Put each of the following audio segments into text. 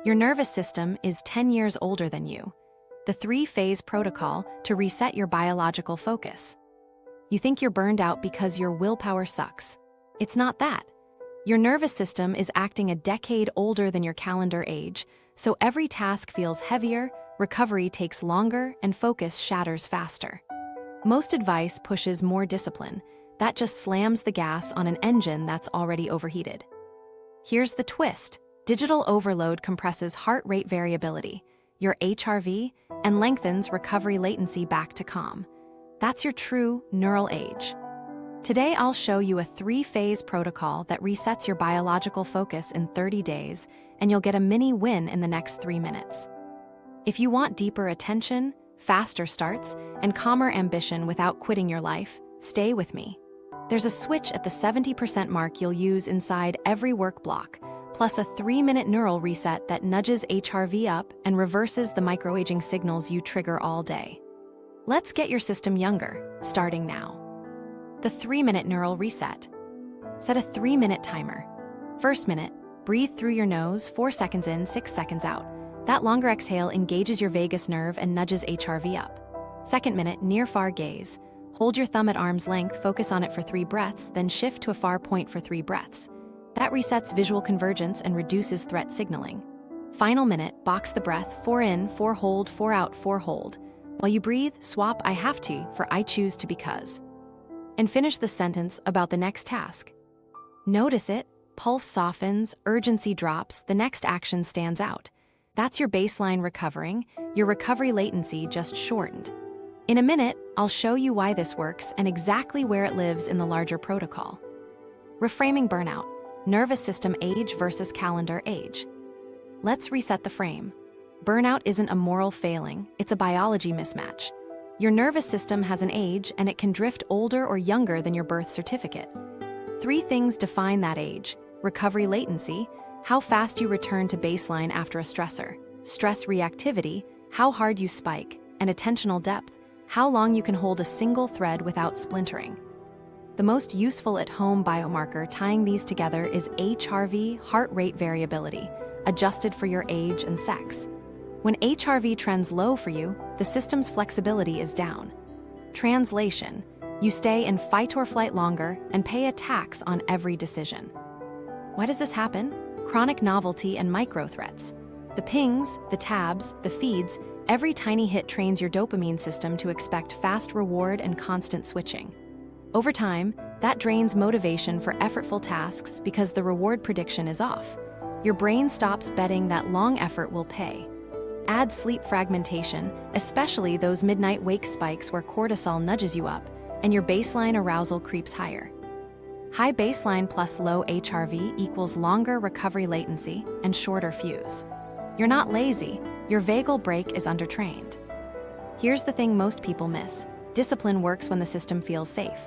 Your nervous system is 10 years older than you. The three-phase protocol to reset your biological focus. You think you're burned out because your willpower sucks. It's not that. Your nervous system is acting a decade older than your calendar age, so every task feels heavier, recovery takes longer, and focus shatters faster. Most advice pushes more discipline. That just slams the gas on an engine that's already overheated. Here's the twist. Digital overload compresses heart rate variability, your HRV, and lengthens recovery latency back to calm. That's your true neural age. Today, I'll show you a three-phase protocol that resets your biological focus in 30 days, and you'll get a mini win in the next 3 minutes. If you want deeper attention, faster starts, and calmer ambition without quitting your life, stay with me. There's a switch at the 70% mark you'll use inside every work block, plus a 3-minute neural reset that nudges HRV up and reverses the microaging signals you trigger all day. Let's get your system younger, starting now. The 3-minute neural reset. Set a 3-minute timer. First minute, breathe through your nose, 4 seconds in, 6 seconds out. That longer exhale engages your vagus nerve and nudges HRV up. Second minute, near-far gaze. Hold your thumb at arm's length, focus on it for 3 breaths, then shift to a far point for 3 breaths. That resets visual convergence and reduces threat signaling. Final minute, box the breath, 4 in, 4 hold, 4 out, 4 hold. While you breathe, swap I have to for I choose to because. And finish the sentence about the next task. Notice it, pulse softens, urgency drops, the next action stands out. That's your baseline recovering, your recovery latency just shortened. In a minute, I'll show you why this works and exactly where it lives in the larger protocol. Reframing burnout, nervous system age versus calendar age. Let's reset the frame. Burnout isn't a moral failing, it's a biology mismatch. Your nervous system has an age and it can drift older or younger than your birth certificate. 3 things define that age: recovery latency, how fast you return to baseline after a stressor; stress reactivity, how hard you spike; and attentional depth, how long you can hold a single thread without splintering. The most useful at-home biomarker tying these together is HRV, heart rate variability, adjusted for your age and sex. When HRV trends low for you, the system's flexibility is down. Translation: you stay in fight or flight longer and pay a tax on every decision. Why does this happen? Chronic novelty and micro-threats. The pings, the tabs, the feeds, every tiny hit trains your dopamine system to expect fast reward and constant switching. Over time, that drains motivation for effortful tasks because the reward prediction is off. Your brain stops betting that long effort will pay. Add sleep fragmentation, especially those midnight wake spikes where cortisol nudges you up, and your baseline arousal creeps higher. High baseline plus low HRV equals longer recovery latency and shorter fuse. You're not lazy, your vagal brake is undertrained. Here's the thing most people miss. Discipline works when the system feels safe.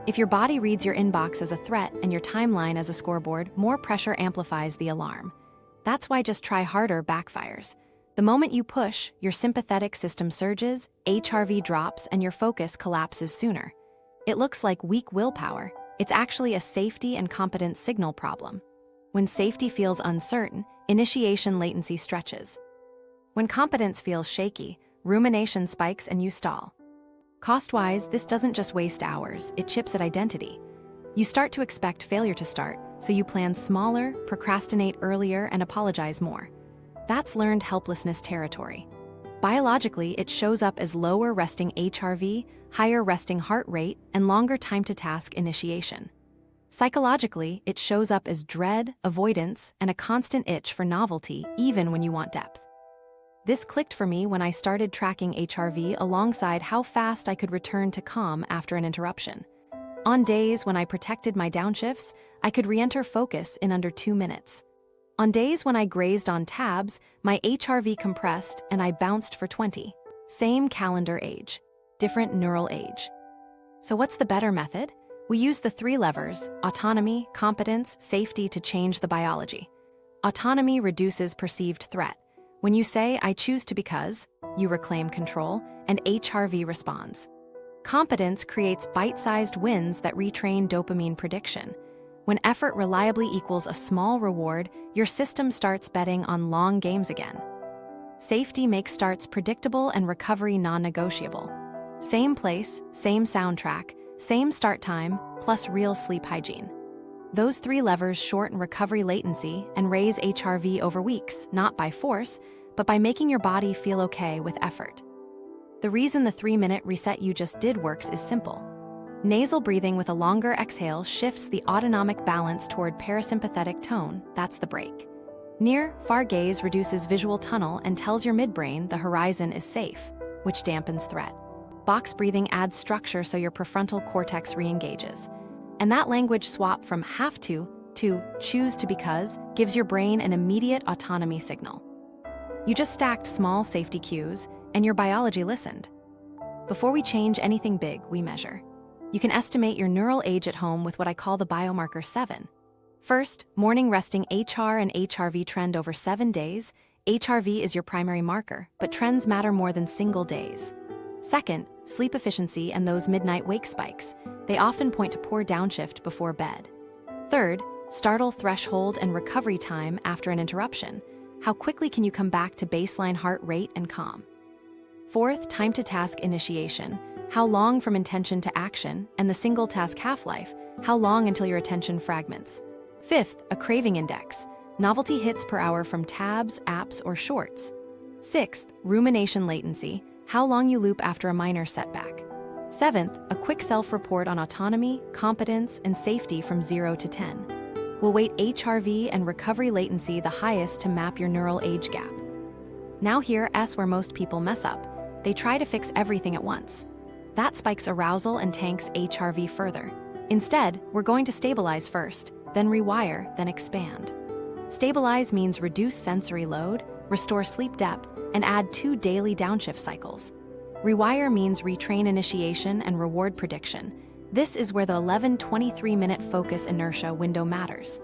If your body reads your inbox as a threat and your timeline as a scoreboard, more pressure amplifies the alarm. That's why just try harder backfires. The moment you push, your sympathetic system surges, HRV drops, and your focus collapses sooner. It looks like weak willpower. It's actually a safety and competence signal problem. When safety feels uncertain, initiation latency stretches. When competence feels shaky, rumination spikes and you stall. Cost-wise, this doesn't just waste hours, it chips at identity. You start to expect failure to start, so you plan smaller, procrastinate earlier, and apologize more. That's learned helplessness territory. Biologically, it shows up as lower resting HRV, higher resting heart rate, and longer time to task initiation. Psychologically, it shows up as dread, avoidance, and a constant itch for novelty, even when you want depth. This clicked for me when I started tracking HRV alongside how fast I could return to calm after an interruption. On days when I protected my downshifts, I could re-enter focus in under 2 minutes. On days when I grazed on tabs, my HRV compressed and I bounced for 20. Same calendar age, different neural age. So what's the better method? We use the 3 levers: autonomy, competence, safety to change the biology. Autonomy reduces perceived threat. When you say, I choose to because, you reclaim control, and HRV responds. Competence creates bite-sized wins that retrain dopamine prediction. When effort reliably equals a small reward, your system starts betting on long games again. Safety makes starts predictable and recovery non-negotiable. Same place, same soundtrack, same start time, plus real sleep hygiene. Those three levers shorten recovery latency and raise HRV over weeks, not by force, but by making your body feel okay with effort. The reason the 3-minute reset you just did works is simple. Nasal breathing with a longer exhale shifts the autonomic balance toward parasympathetic tone, that's the break. Near-far gaze reduces visual tunnel and tells your midbrain the horizon is safe, which dampens threat. Box breathing adds structure so your prefrontal cortex re-engages. And that language swap from have to choose to because gives your brain an immediate autonomy signal. You just stacked small safety cues, and your biology listened. Before we change anything big, we measure. You can estimate your neural age at home with what I call the Biomarker 7. First, morning resting HR and HRV trend over 7 days. HRV is your primary marker, but trends matter more than single days. Second, sleep efficiency and those midnight wake spikes. They often point to poor downshift before bed. Third, startle threshold and recovery time after an interruption. How quickly can you come back to baseline heart rate and calm? Fourth, time to task initiation. How long from intention to action, and the single task half-life. How long until your attention fragments? Fifth, a craving index. Novelty hits per hour from tabs, apps, or shorts. Sixth, rumination latency. How long you loop after a minor setback. Seventh, a quick self-report on autonomy, competence, and safety from 0 to 10. We'll weight HRV and recovery latency the highest to map your neural age gap. Now here's where most people mess up. They try to fix everything at once. That spikes arousal and tanks HRV further. Instead, we're going to stabilize first, then rewire, then expand. Stabilize means reduce sensory load, restore sleep depth, and add 2 daily downshift cycles. Rewire means retrain initiation and reward prediction. This is where the 11-23-minute focus inertia window matters.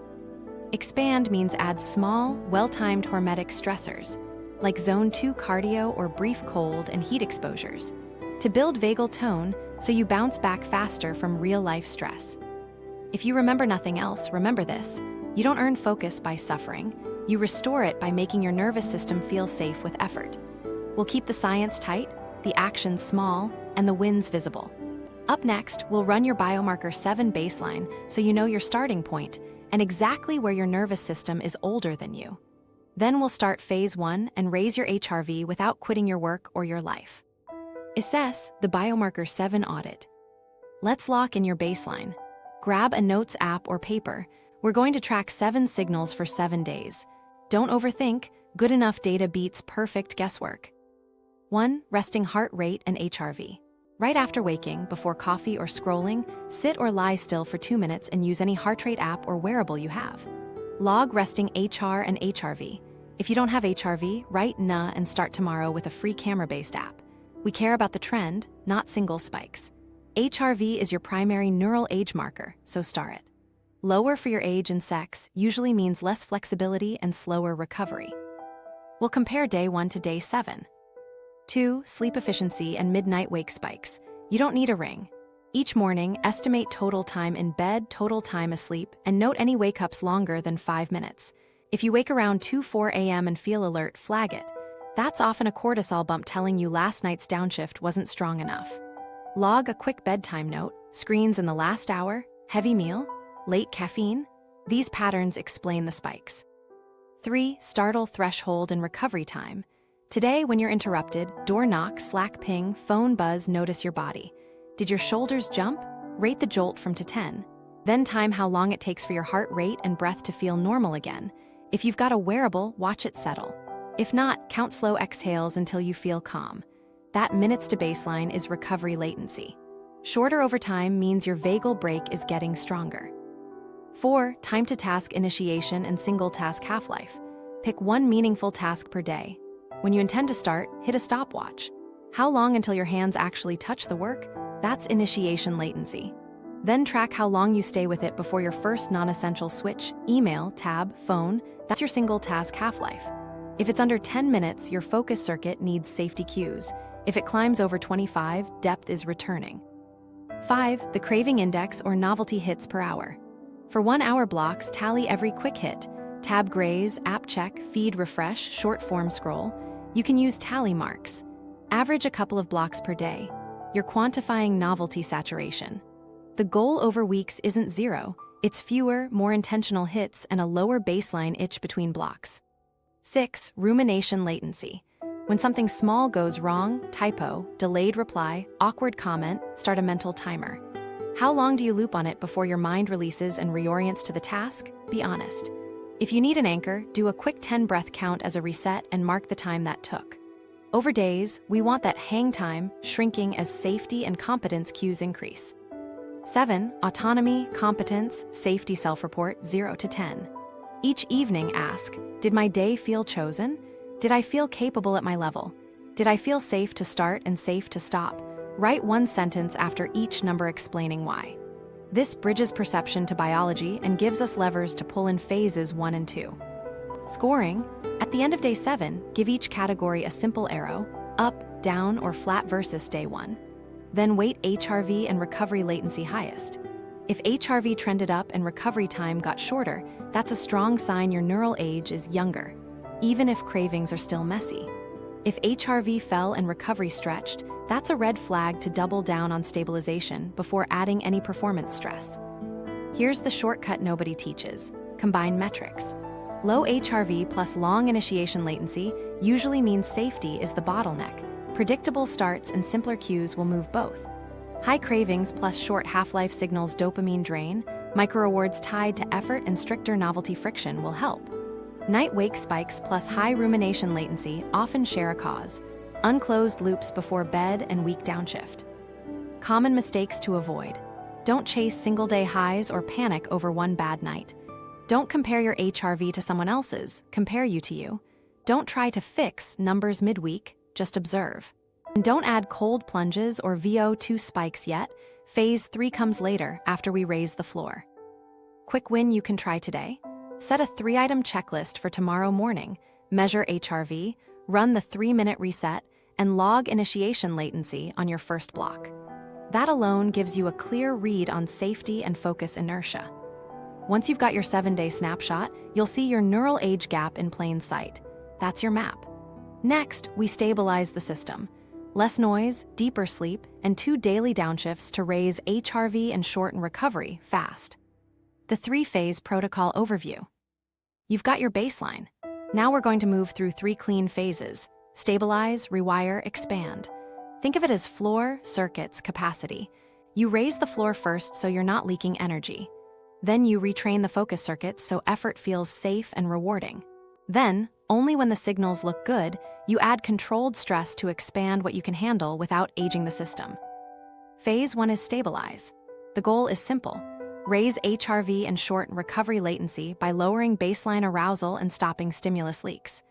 Expand means add small, well-timed hormetic stressors, like zone 2 cardio or brief cold and heat exposures, to build vagal tone so you bounce back faster from real-life stress. If you remember nothing else, remember this. You don't earn focus by suffering. You restore it by making your nervous system feel safe with effort. We'll keep the science tight, the actions small, and the wins visible. Up next, we'll run your Biomarker 7 baseline so you know your starting point and exactly where your nervous system is older than you. Then we'll start phase 1 and raise your HRV without quitting your work or your life. Assess the Biomarker 7 audit. Let's lock in your baseline. Grab a notes app or paper. We're going to track 7 signals for 7 days. Don't overthink. Good enough data beats perfect guesswork. 1. Resting heart rate and HRV. Right after waking, before coffee or scrolling, sit or lie still for 2 minutes and use any heart rate app or wearable you have. Log resting HR and HRV. If you don't have HRV, write NA and start tomorrow with a free camera-based app. We care about the trend, not single spikes. HRV is your primary neural age marker, so star it. Lower for your age and sex usually means less flexibility and slower recovery. We'll compare day 1 to day 7. 2. Sleep efficiency and midnight wake spikes. You don't need a ring. Each morning, estimate total time in bed, total time asleep, and note any wake-ups longer than 5 minutes. If you wake around 2-4 a.m. and feel alert, flag it. That's often a cortisol bump telling you last night's downshift wasn't strong enough. Log a quick bedtime note, screens in the last hour, heavy meal, late caffeine. These patterns explain the spikes. 3. Startle threshold and recovery time. Today, when you're interrupted, door knock, Slack ping, phone buzz, notice your body. Did your shoulders jump? Rate the jolt from to 10. Then time how long it takes for your heart rate and breath to feel normal again. If you've got a wearable, watch it settle. If not, count slow exhales until you feel calm. That minutes to baseline is recovery latency. Shorter over time means your vagal break is getting stronger. 4. Time to task initiation and single task half-life. Pick one meaningful task per day. When you intend to start, hit a stopwatch. How long until your hands actually touch the work? That's initiation latency. Then track how long you stay with it before your first non-essential switch, email, tab, phone. That's your single task half-life. If it's under 10 minutes, your focus circuit needs safety cues. If it climbs over 25, depth is returning. 5. The craving index or novelty hits per hour. For 1-hour blocks, tally every quick hit. Tab graze, app check, feed refresh, short form scroll. You can use tally marks. Average a couple of blocks per day. You're quantifying novelty saturation. The goal over weeks isn't 0. It's fewer, more intentional hits and a lower baseline itch between blocks. 6. Rumination latency. When something small goes wrong, typo, delayed reply, awkward comment, start a mental timer. How long do you loop on it before your mind releases and reorients to the task? Be honest. If you need an anchor, do a quick 10-breath count as a reset and mark the time that took. Over days, we want that hang time shrinking as safety and competence cues increase. 7. Autonomy, competence, safety self-report 0 to 10. Each evening ask, did my day feel chosen? Did I feel capable at my level? Did I feel safe to start and safe to stop? Write one sentence after each number explaining why. This bridges perception to biology and gives us levers to pull in phases 1 and 2. Scoring. At the end of day 7, give each category a simple arrow, up, down, or flat versus day 1. Then weight HRV and recovery latency highest. If HRV trended up and recovery time got shorter, that's a strong sign your neural age is younger, even if cravings are still messy. If HRV fell and recovery stretched, that's a red flag to double down on stabilization before adding any performance stress. Here's the shortcut nobody teaches. Combine metrics. Low HRV plus long initiation latency usually means safety is the bottleneck. Predictable starts and simpler cues will move both. High cravings plus short half-life signals dopamine drain, micro-rewards tied to effort and stricter novelty friction will help. Night wake spikes plus high rumination latency often share a cause. Unclosed loops before bed and weak downshift. Common mistakes to avoid. Don't chase single-day highs or panic over one bad night. Don't compare your HRV to someone else's, compare you to you. Don't try to fix numbers midweek, just observe. And don't add cold plunges or VO2 spikes yet. Phase 3 comes later after we raise the floor. Quick win you can try today. Set a 3-item checklist for tomorrow morning. Measure HRV, run the 3-minute reset, and log initiation latency on your first block. That alone gives you a clear read on safety and focus inertia. Once you've got your 7-day snapshot, you'll see your neural age gap in plain sight. That's your map. Next, we stabilize the system. Less noise, deeper sleep, and 2 daily downshifts to raise HRV and shorten recovery fast. The 3-phase protocol overview. You've got your baseline. Now we're going to move through 3 clean phases. Stabilize, rewire, expand. Think of it as floor, circuits, capacity. You raise the floor first so you're not leaking energy. Then you retrain the focus circuits so effort feels safe and rewarding. Then, only when the signals look good, you add controlled stress to expand what you can handle without aging the system. Phase 1 is stabilize. The goal is simple. Raise HRV and shorten recovery latency by lowering baseline arousal and stopping stimulus leaks.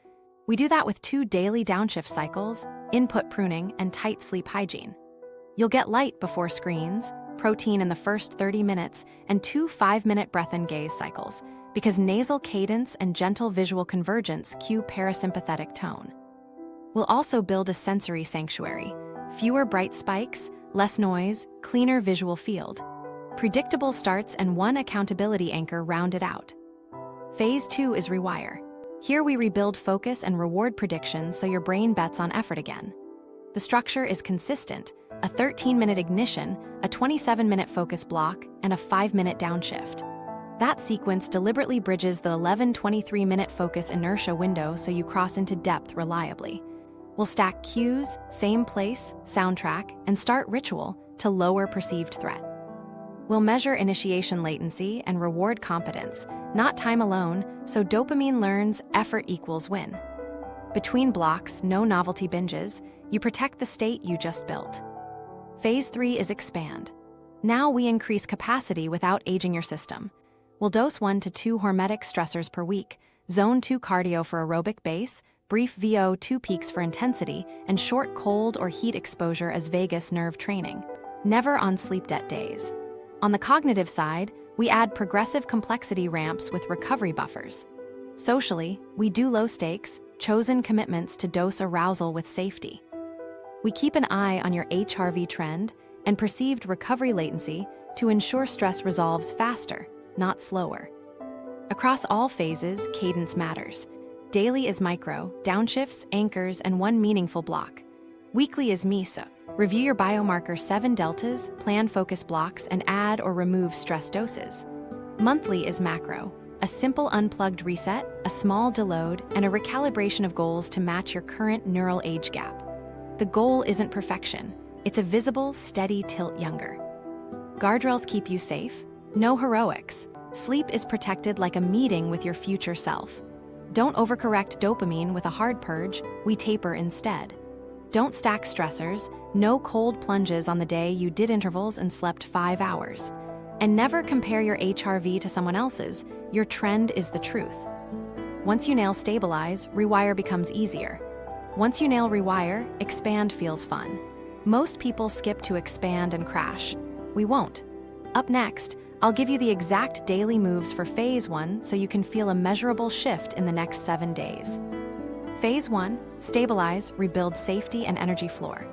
We do that with 2 daily downshift cycles, input pruning, and tight sleep hygiene. You'll get light before screens, protein in the first 30 minutes, and 2 5-minute breath and gaze cycles, because nasal cadence and gentle visual convergence cue parasympathetic tone. We'll also build a sensory sanctuary. Fewer bright spikes, less noise, cleaner visual field. Predictable starts and 1 accountability anchor rounded out. Phase 2 is rewire. Here we rebuild focus and reward predictions so your brain bets on effort again. The structure is consistent, a 13-minute ignition, a 27-minute focus block, and a 5-minute downshift. That sequence deliberately bridges the 11-23-minute focus inertia window so you cross into depth reliably. We'll stack cues, same place, soundtrack, and start ritual to lower perceived threat. We'll measure initiation latency and reward competence, not time alone, so dopamine learns effort equals win. Between blocks, no novelty binges, you protect the state you just built. Phase 3 is expand. Now we increase capacity without aging your system. We'll dose 1 to 2 hormetic stressors per week, zone 2 cardio for aerobic base, brief VO2 peaks for intensity, and short cold or heat exposure as vagus nerve training. Never on sleep debt days. On the cognitive side, we add progressive complexity ramps with recovery buffers. Socially, we do low stakes, chosen commitments to dose arousal with safety. We keep an eye on your HRV trend and perceived recovery latency to ensure stress resolves faster. not slower. Across all phases, cadence matters. Daily is micro, downshifts, anchors, and one meaningful block. Weekly is MISA. Review your biomarker 7 deltas, plan focus blocks, and add or remove stress doses. Monthly is macro. A simple unplugged reset, a small deload, and a recalibration of goals to match your current neural age gap. The goal isn't perfection. It's a visible, steady tilt younger. Guardrails keep you safe. No heroics. Sleep is protected like a meeting with your future self. Don't overcorrect dopamine with a hard purge, we taper instead. Don't stack stressors, no cold plunges on the day you did intervals and slept 5 hours. And never compare your HRV to someone else's, your trend is the truth. Once you nail stabilize, rewire becomes easier. Once you nail rewire, expand feels fun. Most people skip to expand and crash. We won't. Up next, I'll give you the exact daily moves for Phase 1 so you can feel a measurable shift in the next 7 days. Phase 1, stabilize, rebuild safety and energy floor.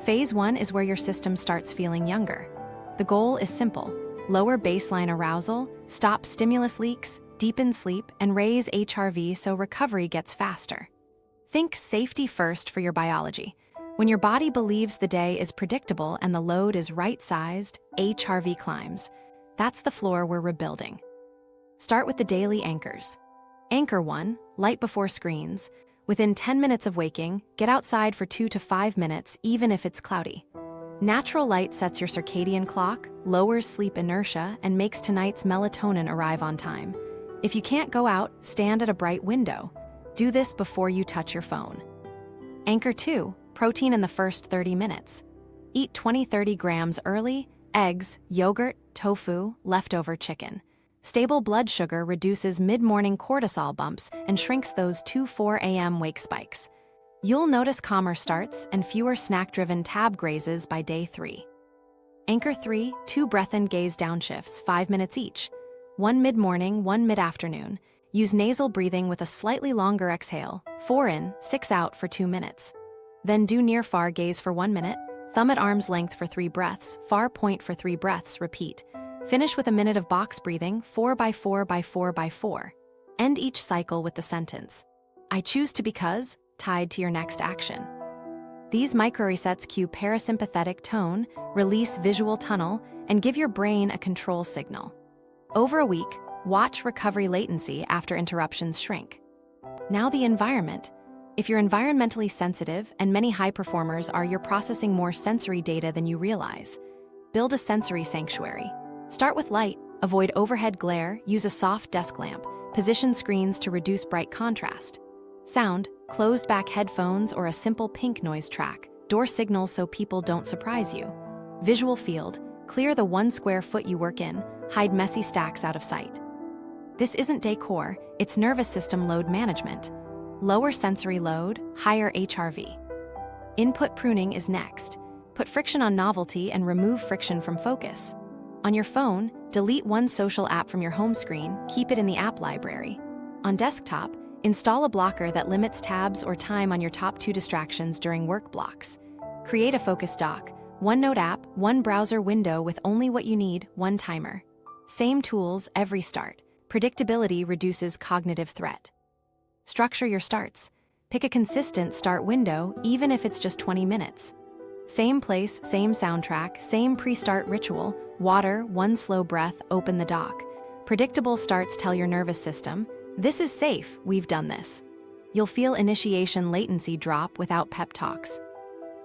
Phase 1 is where your system starts feeling younger. The goal is simple. Lower baseline arousal, stop stimulus leaks, deepen sleep, and raise HRV so recovery gets faster. Think safety first for your biology. When your body believes the day is predictable and the load is right-sized, HRV climbs. That's the floor we're rebuilding. Start with the daily anchors. Anchor 1, light before screens. Within 10 minutes of waking, get outside for 2 to 5 minutes, even if it's cloudy. Natural light sets your circadian clock, lowers sleep inertia, and makes tonight's melatonin arrive on time. If you can't go out, stand at a bright window. Do this before you touch your phone. Anchor 2, protein in the first 30 minutes. Eat 20-30 grams early, eggs, yogurt, tofu, leftover chicken. Stable blood sugar reduces mid-morning cortisol bumps and shrinks those 2-4 a.m. wake spikes. You'll notice calmer starts and fewer snack-driven tab grazes by day 3. Anchor 3, 2 breath and gaze downshifts, 5 minutes each. 1 mid-morning, 1 mid-afternoon. Use nasal breathing with a slightly longer exhale, 4 in, 6 out for 2 minutes. Then do near-far gaze for 1 minute, thumb at arm's length for 3 breaths, far point for 3 breaths, repeat. Finish with a minute of box breathing, 4 by 4 by 4 by 4. End each cycle with the sentence, I choose to because, tied to your next action. These micro-resets cue parasympathetic tone, release visual tunnel, and give your brain a control signal. Over a week, watch recovery latency after interruptions shrink. Now the environment. If you're environmentally sensitive, and many high performers are, you're processing more sensory data than you realize. Build a sensory sanctuary. Start with light, avoid overhead glare, use a soft desk lamp, position screens to reduce bright contrast. Sound, closed back headphones or a simple pink noise track, door signals so people don't surprise you. Visual field, clear the 1 square foot you work in, hide messy stacks out of sight. This isn't decor, it's nervous system load management. Lower sensory load, higher HRV. Input pruning is next. Put friction on novelty and remove friction from focus. On your phone, delete one social app from your home screen, keep it in the app library. On desktop, install a blocker that limits tabs or time on your top 2 distractions during work blocks. Create a focus dock, 1 note app, 1 browser window with only what you need, 1 timer. Same tools every start. Predictability reduces cognitive threat. Structure your starts. Pick a consistent start window, even if it's just 20 minutes. Same place, same soundtrack, same pre-start ritual, water, 1 slow breath, open the dock. Predictable starts tell your nervous system, this is safe, we've done this. You'll feel initiation latency drop without pep talks.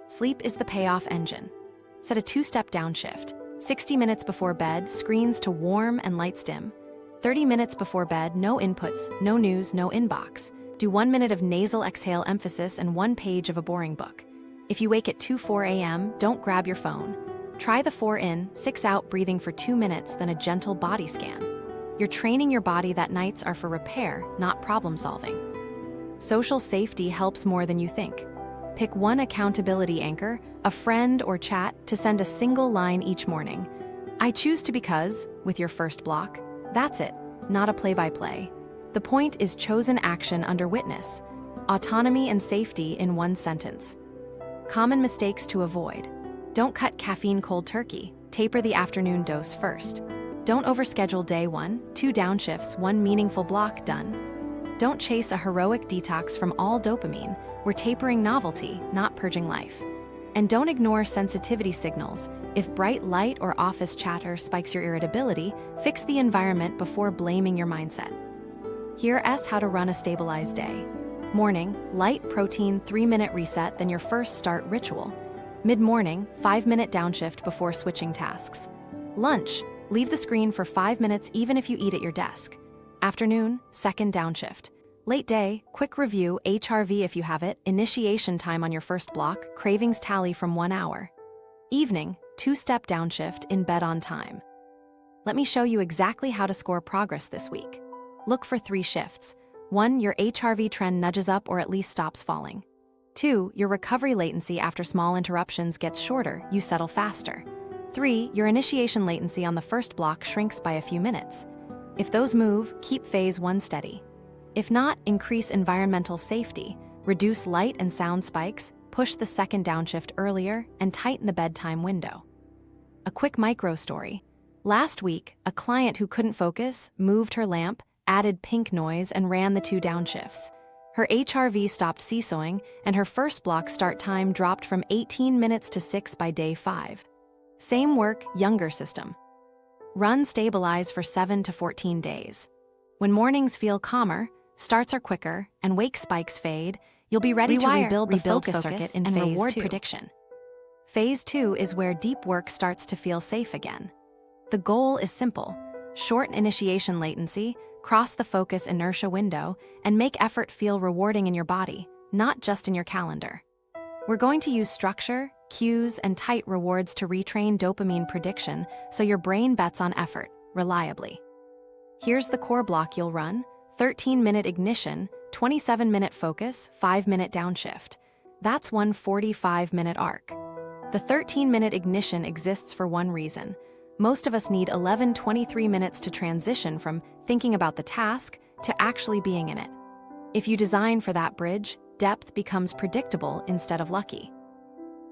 Sleep is the payoff engine. Set a 2-step downshift. 60 minutes before bed, screens to warm and lights dim. 30 minutes before bed, no inputs, no news, no inbox. Do 1 minute of nasal exhale emphasis and 1 page of a boring book. If you wake at 2-4 a.m., don't grab your phone. Try the 4 in, 6 out breathing for 2 minutes, then a gentle body scan. You're training your body that nights are for repair, not problem solving. Social safety helps more than you think. Pick 1 accountability anchor, a friend or chat, to send a single line each morning. I choose to because, with your first block. That's it, not a play-by-play. The point is chosen action under witness. Autonomy and safety in 1 sentence. Common mistakes to avoid. Don't cut caffeine cold turkey. Taper the afternoon dose first. Don't overschedule day 1, 2 downshifts, 1 meaningful block done. Don't chase a heroic detox from all dopamine. We're tapering novelty, not purging life. And don't ignore sensitivity signals. If bright light or office chatter spikes your irritability, fix the environment before blaming your mindset. Here's how to run a stabilized day. Morning, light protein 3-minute reset, then your first start ritual. Mid-morning, 5-minute downshift before switching tasks. Lunch, leave the screen for 5 minutes even if you eat at your desk. Afternoon, second downshift. Late day, quick review, HRV if you have it, initiation time on your first block, cravings tally from 1 hour. Evening, 2-step downshift, in bed on time. Let me show you exactly how to score progress this week. Look for 3 shifts. 1, your HRV trend nudges up or at least stops falling. 2, your recovery latency after small interruptions gets shorter, you settle faster. 3, your initiation latency on the first block shrinks by a few minutes. If those move, keep phase 1 steady. If not, increase environmental safety, reduce light and sound spikes, push the second downshift earlier, and tighten the bedtime window. A quick micro story. Last week, a client who couldn't focus moved her lamp, added pink noise, and ran the 2 downshifts. Her HRV stopped seesawing, and her first block start time dropped from 18 minutes to 6 by day 5. Same work, younger system. Run stabilize for 7 to 14 days. When mornings feel calmer, starts are quicker, and wake spikes fade, you'll be ready to rebuild the focus circuit in phase reward 2. Prediction. Phase 2 is where deep work starts to feel safe again. The goal is simple: shorten initiation latency, cross the focus inertia window, and make effort feel rewarding in your body, not just in your calendar. We're going to use structure, cues, and tight rewards to retrain dopamine prediction so your brain bets on effort, reliably. Here's the core block you'll run: 13-minute ignition, 27-minute focus, 5-minute downshift. That's one 45-minute arc. The 13-minute ignition exists for one reason. Most of us need 23 minutes to transition from thinking about the task to actually being in it. If you design for that bridge, depth becomes predictable instead of lucky.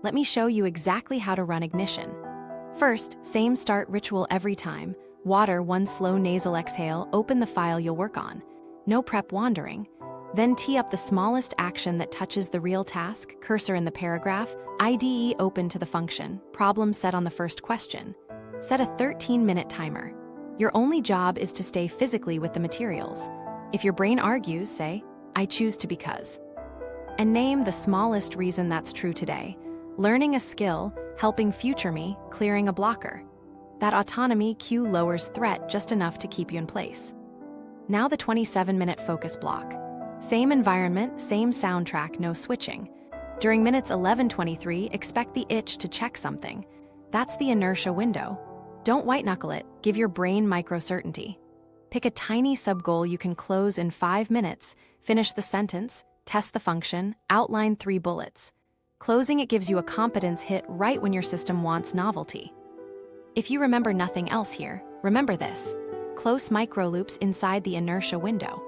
Let me show you exactly how to run ignition. First, same start ritual every time. Water 1 slow nasal exhale, open the file you'll work on. No prep wandering. Then tee up the smallest action that touches the real task, cursor in the paragraph, IDE open to the function, problem set on the first question. Set a 13-minute timer. Your only job is to stay physically with the materials. If your brain argues, say, I choose to because. And name the smallest reason that's true today. Learning a skill, helping future me, clearing a blocker. That autonomy cue lowers threat just enough to keep you in place. Now the 27-minute focus block. Same environment, same soundtrack, no switching. During minutes 11:23, expect the itch to check something. That's the inertia window. Don't white-knuckle it, give your brain micro-certainty. Pick a tiny sub-goal you can close in 5 minutes, finish the sentence, test the function, outline 3 bullets. Closing it gives you a competence hit right when your system wants novelty. If you remember nothing else here, remember this: close micro-loops inside the inertia window.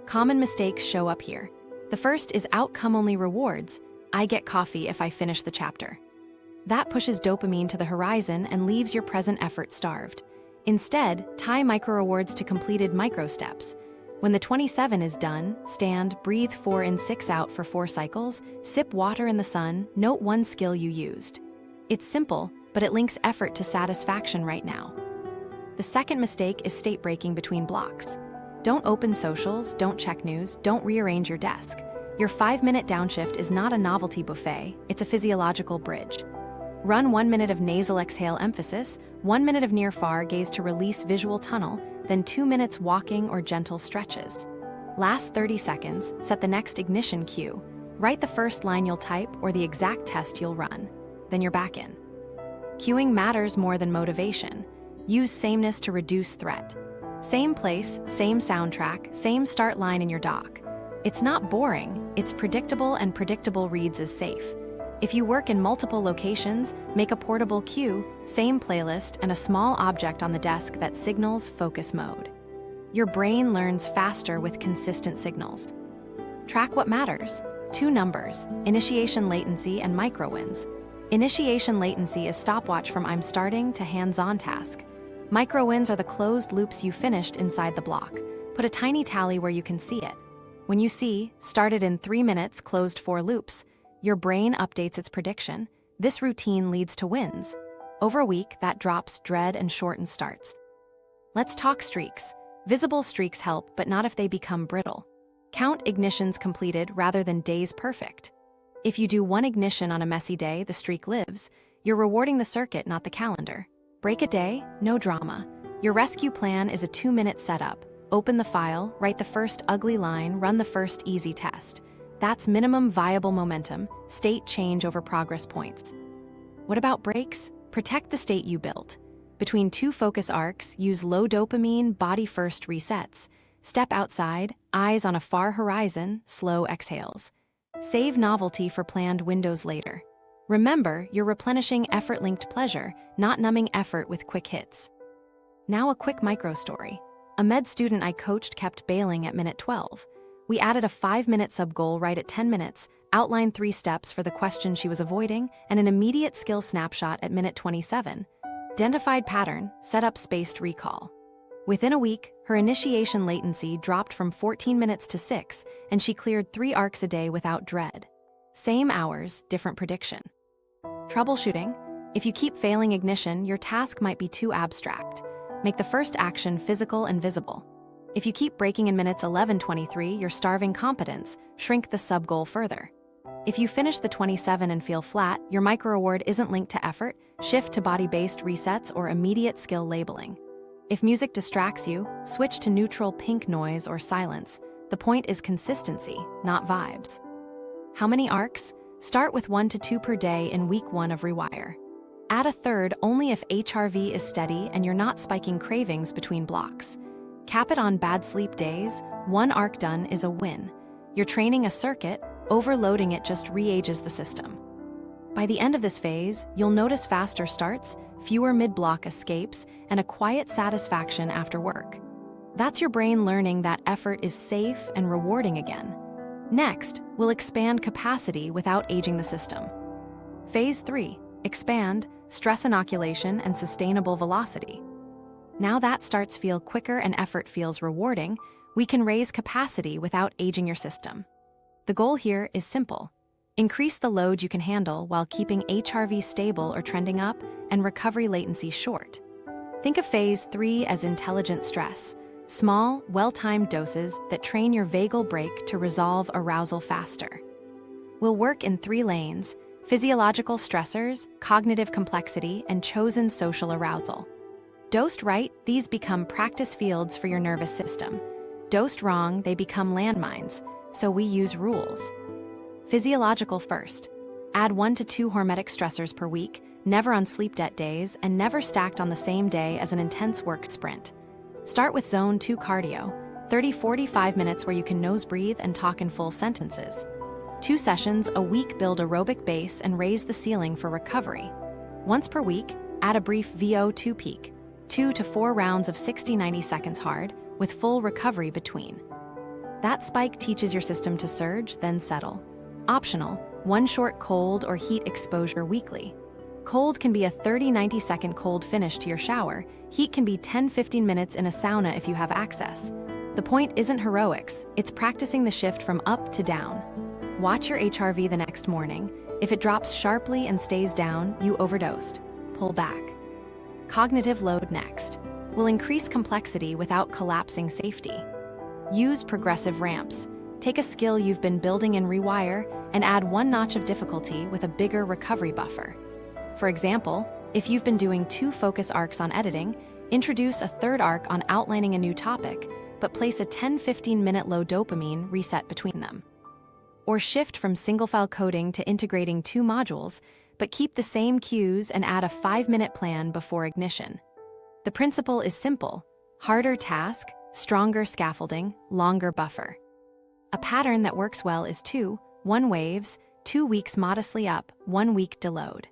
Common mistakes show up here. The first is outcome-only rewards. I get coffee if I finish the chapter. That pushes dopamine to the horizon and leaves your present effort starved. Instead, tie micro-rewards to completed micro-steps. When the 27 is done, stand, breathe 4 in 6 out for 4 cycles, sip water in the sun, note 1 skill you used. It's simple, but it links effort to satisfaction right now. The second mistake is state breaking between blocks. Don't open socials, don't check news, don't rearrange your desk. Your 5-minute downshift is not a novelty buffet, it's a physiological bridge. Run 1 minute of nasal exhale emphasis, 1 minute of near-far gaze to release visual tunnel, then 2 minutes walking or gentle stretches. Last 30 seconds, set the next ignition cue. Write the first line you'll type or the exact test you'll run. Then you're back in. Cueing matters more than motivation. Use sameness to reduce threat. Same place, same soundtrack, same start line in your doc. It's not boring, it's predictable, and predictable reads as safe. If you work in multiple locations, make a portable cue, same playlist, and a small object on the desk that signals focus mode. Your brain learns faster with consistent signals. Track what matters. 2 numbers, initiation latency and micro wins. Initiation latency is stopwatch from I'm starting to hands-on task. Micro-wins are the closed loops you finished inside the block. Put a tiny tally where you can see it. When you see, started in 3 minutes, closed 4 loops, your brain updates its prediction. This routine leads to wins. Over a week, that drops dread and shortens starts. Let's talk streaks. Visible streaks help, but not if they become brittle. Count ignitions completed rather than days perfect. If you do 1 ignition on a messy day, the streak lives. You're rewarding the circuit, not the calendar. Break a day, no drama. Your rescue plan is a 2-minute setup. Open the file, write the first ugly line, run the first easy test. That's minimum viable momentum, state change over progress points. What about breaks? Protect the state you built. Between 2 focus arcs, use low dopamine, body-first resets. Step outside, eyes on a far horizon, slow exhales. Save novelty for planned windows later. Remember, you're replenishing effort-linked pleasure, not numbing effort with quick hits. Now a quick micro-story. A med student I coached kept bailing at minute 12. We added a 5-minute sub-goal right at 10 minutes, outlined 3 steps for the question she was avoiding, and an immediate skill snapshot at minute 27. Identified pattern, set up spaced recall. Within a week, her initiation latency dropped from 14 minutes to 6, and she cleared 3 arcs a day without dread. Same hours, different prediction. Troubleshooting. If you keep failing ignition, your task might be too abstract. Make the first action physical and visible. If you keep breaking in minutes 11:23, you're starving competence. Shrink the sub-goal further. If you finish the 27 and feel flat, your micro-reward isn't linked to effort. Shift to body-based resets or immediate skill labeling. If music distracts you, switch to neutral pink noise or silence. The point is consistency, not vibes. How many arcs? Start with 1 to 2 per day in week 1 of Rewire. Add a third only if HRV is steady and you're not spiking cravings between blocks. Cap it on bad sleep days. 1 arc done is a win. You're training a circuit, overloading it just re-ages the system. By the end of this phase, you'll notice faster starts, fewer mid-block escapes, and a quiet satisfaction after work. That's your brain learning that effort is safe and rewarding again. Next, we'll expand capacity without aging the system. Phase 3, expand, stress inoculation, and sustainable velocity. Now that starts feel quicker and effort feels rewarding, we can raise capacity without aging your system. The goal here is simple. Increase the load you can handle while keeping HRV stable or trending up and recovery latency short. Think of phase 3 as intelligent stress, small, well-timed doses that train your vagal brake to resolve arousal faster. We'll work in 3 lanes: physiological stressors, cognitive complexity, and chosen social arousal. Dosed right, these become practice fields for your nervous system. Dosed wrong, they become landmines, so we use rules. Physiological first. Add 1 to 2 hormetic stressors per week, never on sleep debt days, and never stacked on the same day as an intense work sprint. Start with zone 2 cardio, 30-45 minutes where you can nose breathe and talk in full sentences. 2 sessions a week build aerobic base and raise the ceiling for recovery. Once per week, add a brief VO2 peak, 2 to 4 rounds of 60-90 seconds hard, with full recovery between. That spike teaches your system to surge, then settle. Optional, 1 short cold or heat exposure weekly. Cold can be a 30-90 second cold finish to your shower. Heat can be 10-15 minutes in a sauna if you have access. The point isn't heroics, it's practicing the shift from up to down. Watch your HRV the next morning. If it drops sharply and stays down, you overdosed. Pull back. Cognitive load next. Will increase complexity without collapsing safety. Use progressive ramps. Take a skill you've been building in Rewire and add 1 notch of difficulty with a bigger recovery buffer. For example, if you've been doing 2 focus arcs on editing, introduce a 3rd arc on outlining a new topic, but place a 10-15 minute low dopamine reset between them. Or shift from single-file coding to integrating 2 modules, but keep the same cues and add a 5-minute plan before ignition. The principle is simple: harder task, stronger scaffolding, longer buffer. A pattern that works well is 2-1 waves, 2 weeks modestly up, 1 week deload.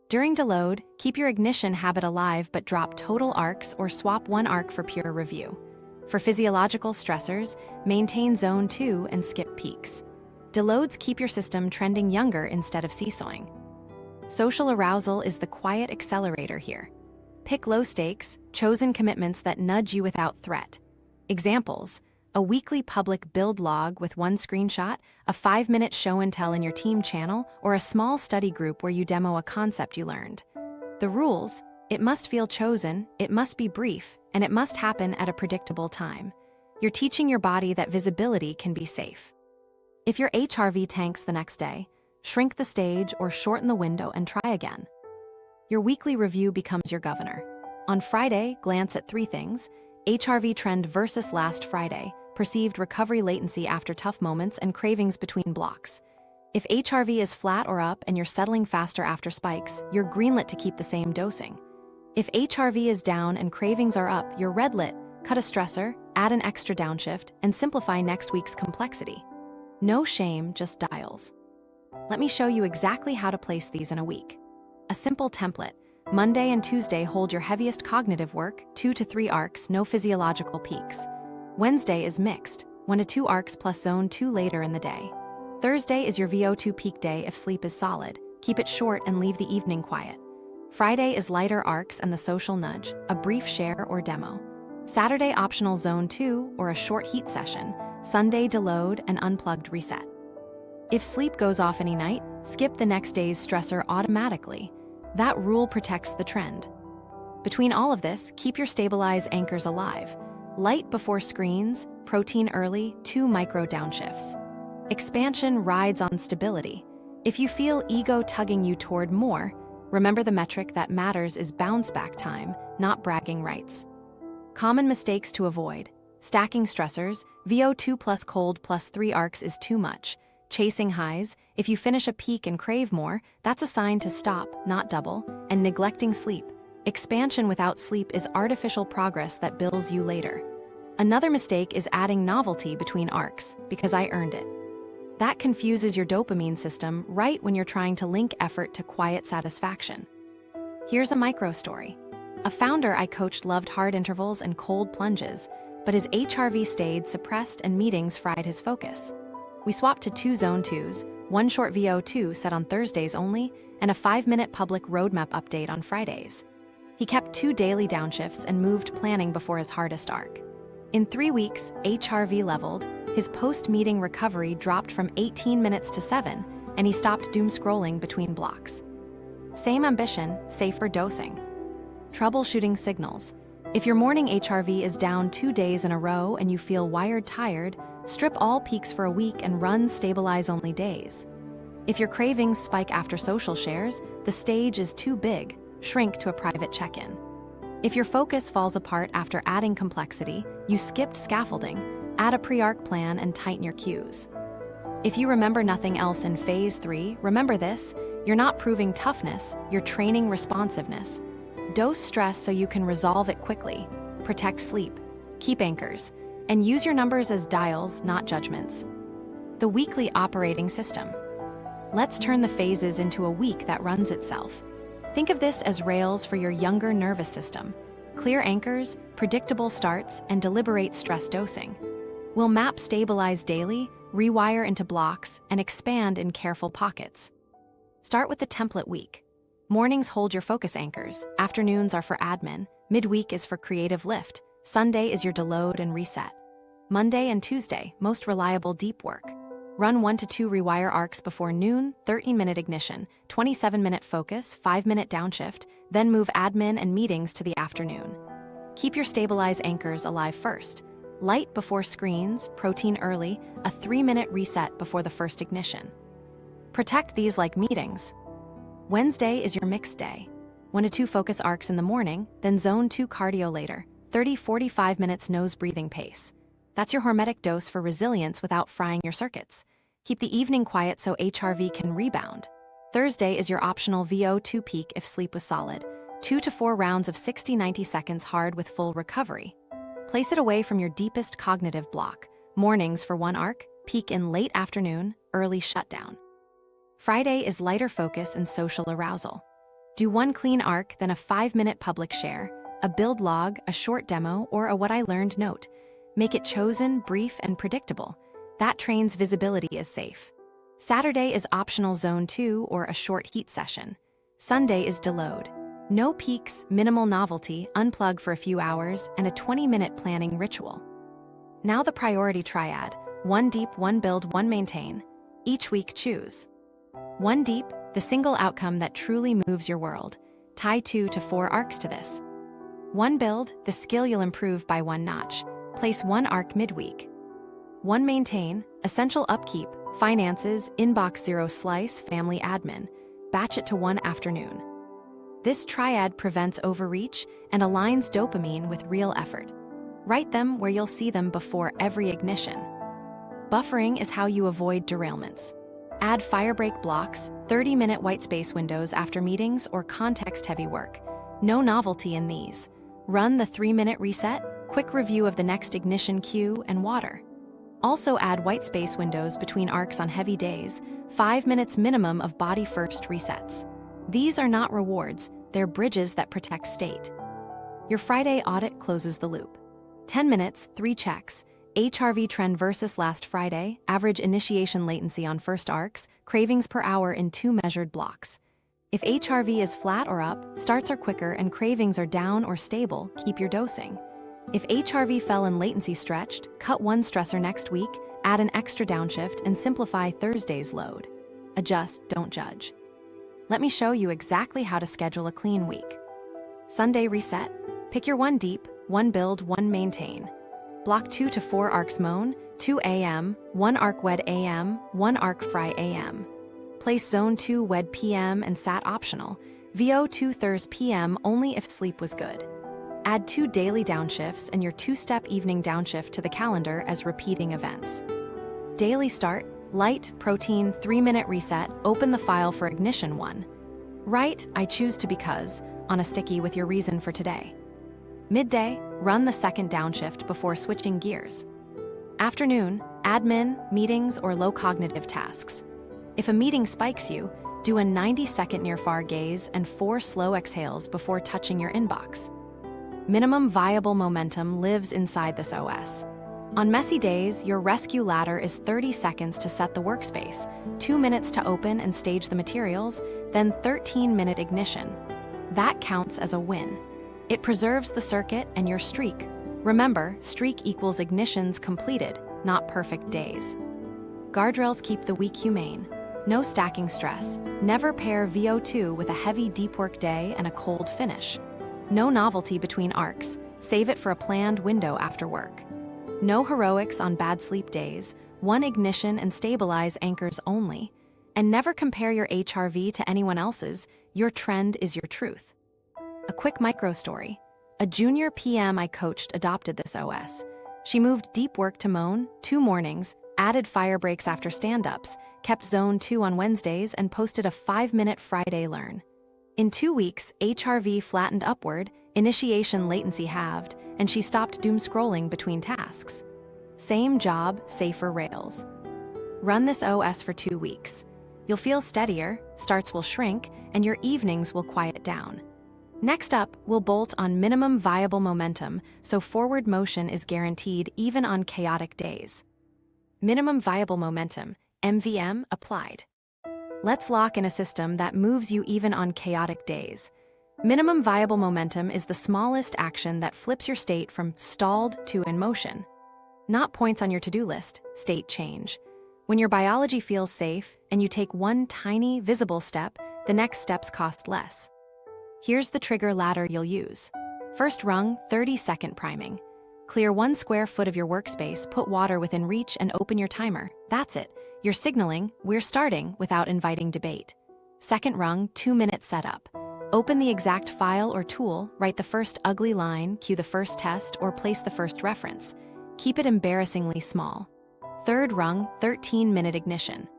During deload, keep your ignition habit alive but drop total arcs or swap 1 arc for pure review. For physiological stressors, maintain zone 2 and skip peaks. Deloads keep your system trending younger instead of seesawing. Social arousal is the quiet accelerator here. Pick low stakes, chosen commitments that nudge you without threat. Examples: a weekly public build log with one screenshot, a 5-minute show and tell in your team channel, or a small study group where you demo a concept you learned. The rules: it must feel chosen, it must be brief, and it must happen at a predictable time. You're teaching your body that visibility can be safe. If your HRV tanks the next day, shrink the stage or shorten the window and try again. Your weekly review becomes your governor. On Friday, glance at 3 things: HRV trend versus last Friday, perceived recovery latency after tough moments, and cravings between blocks. If HRV is flat or up and you're settling faster after spikes, you're greenlit to keep the same dosing. If HRV is down and cravings are up, you're red lit. Cut a stressor, add an extra downshift, and simplify next week's complexity. No shame, just dials. Let me show you exactly how to place these in a week. A simple template. Monday and Tuesday hold your heaviest cognitive work, 2 to 3 arcs, no physiological peaks. Wednesday is mixed, 1 to 2 arcs plus zone 2 later in the day. Thursday is your VO2 peak day if sleep is solid. Keep it short and leave the evening quiet. Friday is lighter arcs and the social nudge, a brief share or demo. Saturday optional zone 2 or a short heat session. Sunday deload and unplugged reset. If sleep goes off any night, skip the next day's stressor automatically. That rule protects the trend. Between all of this, keep your stabilize anchors alive. Light before screens, protein early, 2 micro downshifts. Expansion rides on stability. If you feel ego tugging you toward more, remember the metric that matters is bounce back time, not bragging rights. Common mistakes to avoid: stacking stressors, VO2 plus cold plus 3 arcs is too much. Chasing highs: if you finish a peak and crave more, that's a sign to stop, not double. And neglecting sleep. Expansion without sleep is artificial progress that bills you later. Another mistake is adding novelty between arcs, because I earned it. That confuses your dopamine system right when you're trying to link effort to quiet satisfaction. Here's a micro story. A founder I coached loved hard intervals and cold plunges, but his HRV stayed suppressed and meetings fried his focus. We swapped to 2 zone 2s, 1 short VO2 set on Thursdays only, and a 5-minute public roadmap update on Fridays. He kept 2 daily downshifts and moved planning before his hardest arc. In 3 weeks, HRV leveled, his post-meeting recovery dropped from 18 minutes to 7, and he stopped doom scrolling between blocks. Same ambition, safer dosing. Troubleshooting signals. If your morning HRV is down 2 days in a row and you feel wired tired, strip all peaks for a week and run stabilize-only days. If your cravings spike after social shares, the stage is too big, shrink to a private check-in. If your focus falls apart after adding complexity, you skipped scaffolding, add a pre-arc plan and tighten your cues. If you remember nothing else in Phase 3, remember this: you're not proving toughness, you're training responsiveness. Dose stress so you can resolve it quickly. Protect sleep. Keep anchors. And use your numbers as dials, not judgments. The weekly operating system. Let's turn the phases into a week that runs itself. Think of this as rails for your younger nervous system. Clear anchors, predictable starts, and deliberate stress dosing. We'll map stabilize daily, rewire into blocks, and expand in careful pockets. Start with the template week. Mornings hold your focus anchors, afternoons are for admin, midweek is for creative lift, Sunday is your deload and reset. Monday and Tuesday, most reliable deep work. Run 1 to 2 rewire arcs before noon, 13-minute ignition, 27-minute focus, 5-minute downshift, then move admin and meetings to the afternoon. Keep your stabilize anchors alive first. Light before screens, protein early, a 3-minute reset before the first ignition. Protect these like meetings. Wednesday is your mixed day. 1 to 2 focus arcs in the morning, then zone 2 cardio later, 30-45 minutes nose breathing pace. That's your hormetic dose for resilience without frying your circuits. Keep the evening quiet so HRV can rebound. Thursday is your optional VO2 peak if sleep was solid. 2 to 4 rounds of 60-90 seconds hard with full recovery. Place it away from your deepest cognitive block. Mornings for 1 arc, peak in late afternoon, early shutdown. Friday is lighter focus and social arousal. Do 1 clean arc, then a 5-minute public share, a build log, a short demo, or a what I learned note. Make it chosen, brief, and predictable. That trains visibility as safe. Saturday is optional zone 2 or a short heat session. Sunday is deload. No peaks, minimal novelty, unplug for a few hours, and a 20-minute planning ritual. Now the priority triad: 1 deep, 1 build, 1 maintain. Each week choose. 1 deep, the single outcome that truly moves your world. Tie 2 to 4 arcs to this. 1 build, the skill you'll improve by 1 notch. Place 1 arc midweek. 1 maintain, essential upkeep, finances, inbox 0 slice, family admin. Batch it to 1 afternoon. This triad prevents overreach and aligns dopamine with real effort. Write them where you'll see them before every ignition. Buffering is how you avoid derailments. Add firebreak blocks, 30-minute white space windows after meetings or context-heavy work. No novelty in these. Run the 3-minute reset, quick review of the next ignition cue, and water. Also add white space windows between arcs on heavy days, 5 minutes minimum of body-first resets. These are not rewards, they're bridges that protect state. Your Friday audit closes the loop. 10 minutes, 3 checks. HRV trend versus last Friday, average initiation latency on first arcs, cravings per hour in 2 measured blocks. If HRV is flat or up, starts are quicker and cravings are down or stable, keep your dosing. If HRV fell and latency stretched, cut 1 stressor next week, add an extra downshift, and simplify Thursday's load. Adjust, don't judge. Let me show you exactly how to schedule a clean week. Sunday reset. Pick your 1 deep, 1 build, 1 maintain. Block 2 to 4 arcs moan, 2 a.m., 1 arc wed a.m., 1 arc fry a.m. Place zone 2 wed p.m. and sat optional. VO 2 Thurs p.m. only if sleep was good. Add 2 daily downshifts and your 2-step evening downshift to the calendar as repeating events. Daily start, light, protein, 3-minute reset, open the file for ignition 1. Write, I choose to because, on a sticky with your reason for today. Midday, run the 2nd downshift before switching gears. Afternoon, admin, meetings, or low cognitive tasks. If a meeting spikes you, do a 90-second near-far gaze and 4 slow exhales before touching your inbox. Minimum viable momentum lives inside this OS. On messy days, your rescue ladder is 30 seconds to set the workspace, 2 minutes to open and stage the materials, then 13-minute ignition. That counts as a win. It preserves the circuit and your streak. Remember, streak equals ignitions completed, not perfect days. Guardrails keep the week humane. No stacking stress. Never pair VO2 with a heavy deep work day and a cold finish. No novelty between arcs. Save it for a planned window after work. No heroics on bad sleep days. 1 ignition and stabilize anchors only. And never compare your HRV to anyone else's. Your trend is your truth. A quick micro story. A junior PM I coached adopted this OS. She moved deep work to moan, 2 mornings, added fire breaks after stand-ups, kept zone 2 on Wednesdays, and posted a 5-minute Friday learn. In 2 weeks, HRV flattened upward, initiation latency halved, and she stopped doom scrolling between tasks. Same job, safer rails. Run this OS for 2 weeks. You'll feel steadier, starts will shrink, and your evenings will quiet down. Next up, we'll bolt on minimum viable momentum, so forward motion is guaranteed even on chaotic days. Minimum viable momentum, MVM, applied. Let's lock in a system that moves you even on chaotic days. Minimum viable momentum is the smallest action that flips your state from stalled to in motion. Not points on your to-do list, state change. When your biology feels safe and you take 1 tiny, visible step, the next steps cost less. Here's the trigger ladder you'll use. First rung, 30-second priming. Clear 1 square foot of your workspace, put water within reach, and open your timer. That's it. You're signaling, we're starting, without inviting debate. Second rung, 2-minute setup. Open the exact file or tool, write the first ugly line, cue the first test, or place the first reference. Keep it embarrassingly small. Third rung, 13-minute ignition.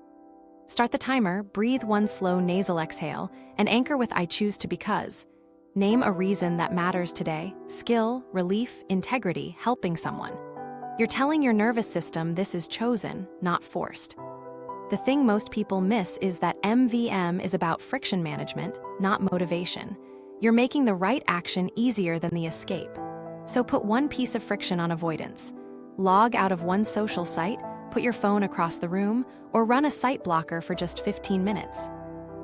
Start the timer, breathe 1 slow nasal exhale, and anchor with I choose to because. Name a reason that matters today: skill, relief, integrity, helping someone. You're telling your nervous system this is chosen, not forced. The thing most people miss is that MVM is about friction management, not motivation. You're making the right action easier than the escape. So put 1 piece of friction on avoidance. Log out of 1 social site, put your phone across the room, or run a site blocker for just 15 minutes.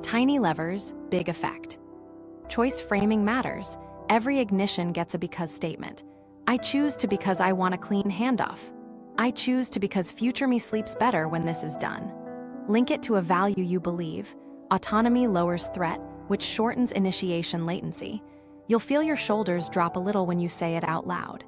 Tiny levers, big effect. Choice framing matters. Every ignition gets a because statement. I choose to because I want a clean handoff. I choose to because future me sleeps better when this is done. Link it to a value you believe. Autonomy lowers threat, which shortens initiation latency. You'll feel your shoulders drop a little when you say it out loud.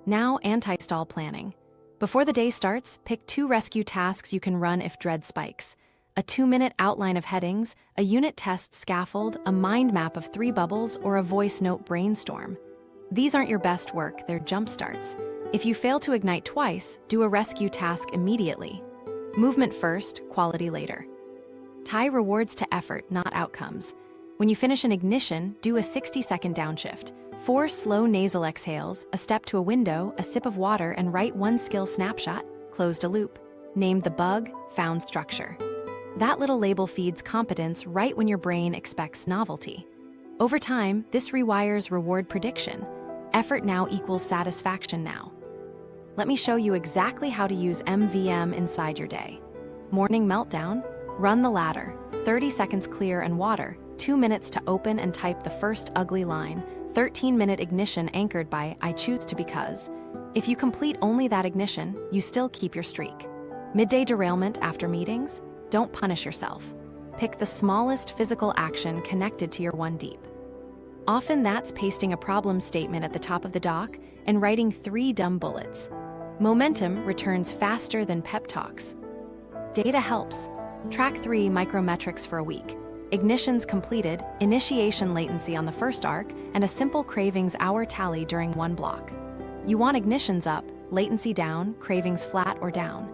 Now, anti-stall planning. Before the day starts, pick 2 rescue tasks you can run if dread spikes. A 2-minute outline of headings, a unit test scaffold, a mind map of 3 bubbles, or a voice note brainstorm. These aren't your best work, they're jump starts. If you fail to ignite twice, do a rescue task immediately. Movement first, quality later. Tie rewards to effort, not outcomes. When you finish an ignition, do a 60-second downshift. 4 slow nasal exhales, a step to a window, a sip of water, and write 1 skill snapshot, closed a loop. Named the bug, found structure. That little label feeds competence right when your brain expects novelty. Over time, this rewires reward prediction. Effort now equals satisfaction now. Let me show you exactly how to use MVM inside your day. Morning meltdown, run the ladder, 30 seconds clear and water, 2 minutes to open and type the first ugly line, 13-minute ignition anchored by I choose to because. If you complete only that ignition, you still keep your streak. Midday derailment after meetings? Don't punish yourself. Pick the smallest physical action connected to your one deep. Often that's pasting a problem statement at the top of the doc and writing 3 dumb bullets. Momentum returns faster than pep talks. Data helps. Track 3 micrometrics for a week. Ignitions completed, initiation latency on the first arc, and a simple cravings hour tally during one block. You want ignitions up, latency down, cravings flat or down.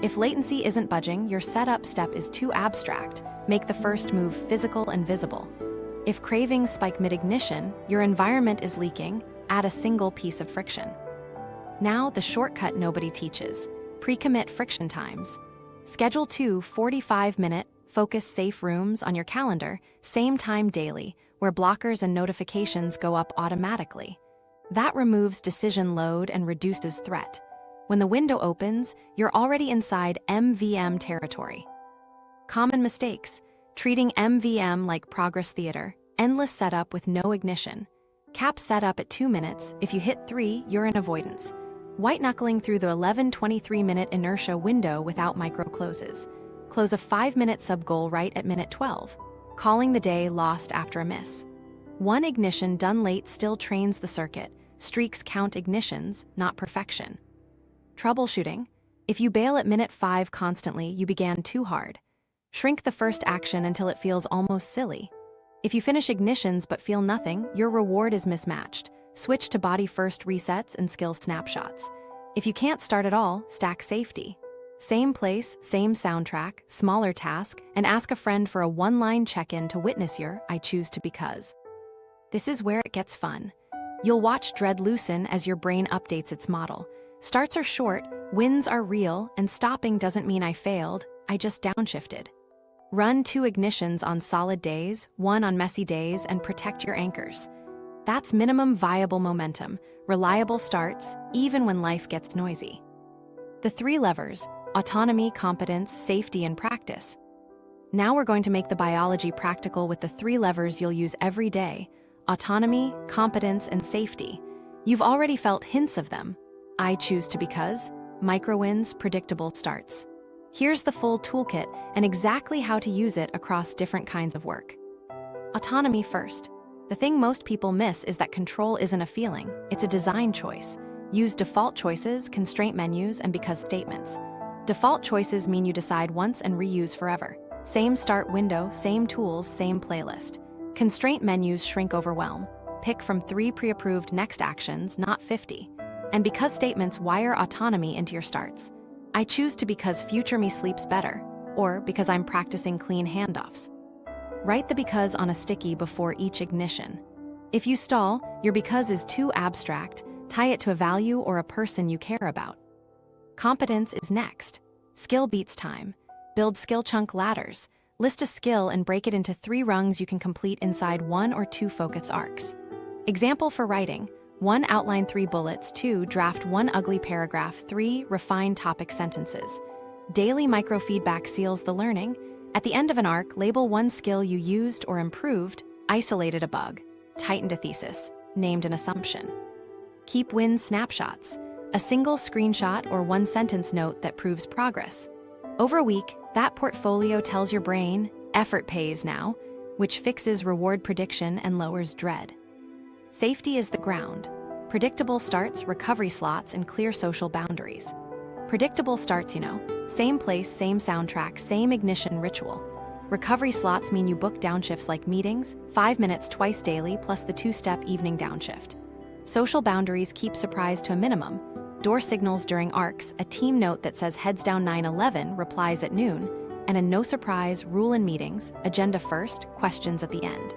If latency isn't budging, your setup step is too abstract. Make the first move physical and visible. If cravings spike mid-ignition, your environment is leaking, add a single piece of friction. Now, the shortcut nobody teaches. Pre-commit friction times. Schedule 2 45-minute, focus-safe rooms on your calendar, same time daily, where blockers and notifications go up automatically. That removes decision load and reduces threat. When the window opens, you're already inside MVM territory. Common mistakes. Treating MVM like progress theater, endless setup with no ignition. Cap setup at 2 minutes. If you hit 3, you're in avoidance. White-knuckling through the 11-23-minute inertia window without micro-closes. Close a 5-minute sub-goal right at minute 12. Calling the day lost after a miss. One ignition done late still trains the circuit. Streaks count ignitions, not perfection. Troubleshooting. If you bail at minute 5 constantly, you began too hard. Shrink the first action until it feels almost silly. If you finish ignitions but feel nothing, your reward is mismatched. Switch to body-first resets and skill snapshots. If you can't start at all, stack safety. Same place, same soundtrack, smaller task, and ask a friend for a 1-line check-in to witness your I choose to because. This is where it gets fun. You'll watch dread loosen as your brain updates its model. Starts are short, wins are real, and stopping doesn't mean I failed, I just downshifted. Run 2 ignitions on solid days, 1 on messy days, and protect your anchors. That's minimum viable momentum, reliable starts, even when life gets noisy. The 3 levers: autonomy, competence, safety, and practice. Now we're going to make the biology practical with the 3 levers you'll use every day: autonomy, competence, and safety. You've already felt hints of them. I choose to because, micro wins, predictable starts. Here's the full toolkit and exactly how to use it across different kinds of work. Autonomy first. The thing most people miss is that control isn't a feeling, it's a design choice. Use default choices, constraint menus, and because statements. Default choices mean you decide once and reuse forever. Same start window, same tools, same playlist. Constraint menus shrink overwhelm. Pick from 3 pre-approved next actions, not 50. And because statements wire autonomy into your starts. I choose to because future me sleeps better, or because I'm practicing clean handoffs. Write the because on a sticky before each ignition. If you stall, your because is too abstract, tie it to a value or a person you care about. Competence is next. Skill beats time. Build skill chunk ladders. List a skill and break it into 3 rungs you can complete inside 1 or 2 focus arcs. Example for writing: 1. Outline 3 bullets. 2. Draft 1 ugly paragraph. 3. Refine topic sentences. Daily microfeedback seals the learning. At the end of an arc, label 1 skill you used or improved, Isolated a bug, tightened a thesis, named an assumption. Keep wins snapshots, a single screenshot or one-sentence note that proves progress. Over a week, that portfolio tells your brain, effort pays now, which fixes reward prediction and lowers dread. Safety is the ground. Predictable starts, recovery slots, and clear social boundaries. Predictable starts, same place, same soundtrack, same ignition ritual. Recovery slots mean you book downshifts like meetings, 5 minutes twice daily plus the 2-step evening downshift. Social boundaries keep surprise to a minimum. Door signals during ARCs, a team note that says heads down 9/11 replies at noon, and a no surprise rule in meetings, agenda first, questions at the end.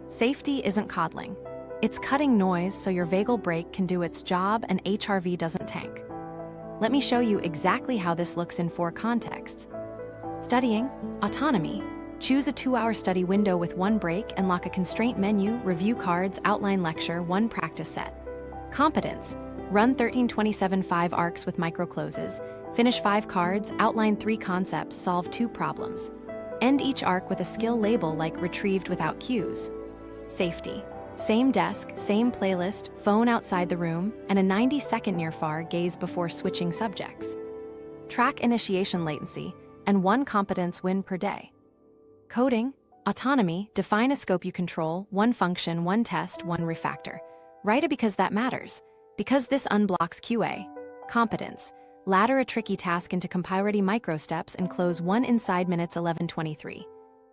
Safety isn't coddling. It's cutting noise so your vagal brake can do its job and HRV doesn't tank. Let me show you exactly how this looks in 4 contexts. Studying, autonomy. Choose a 2-hour study window with 1 break and lock a constraint menu, review cards, outline lecture, 1 practice set. Competence. Run 13-27-5 arcs with micro closes. Finish 5 cards, outline 3 concepts, solve 2 problems. End each arc with a skill label like retrieved without cues. Safety. Same desk, same playlist, phone outside the room, and a 90-second near-far gaze before switching subjects. Track initiation latency, and 1 competence win per day. Coding, autonomy, define a scope you control, 1 function, 1 test, 1 refactor. Write it because that matters, because this unblocks QA. Competence, ladder a tricky task into compile-ready micro-steps and close 1 inside minutes 11:23.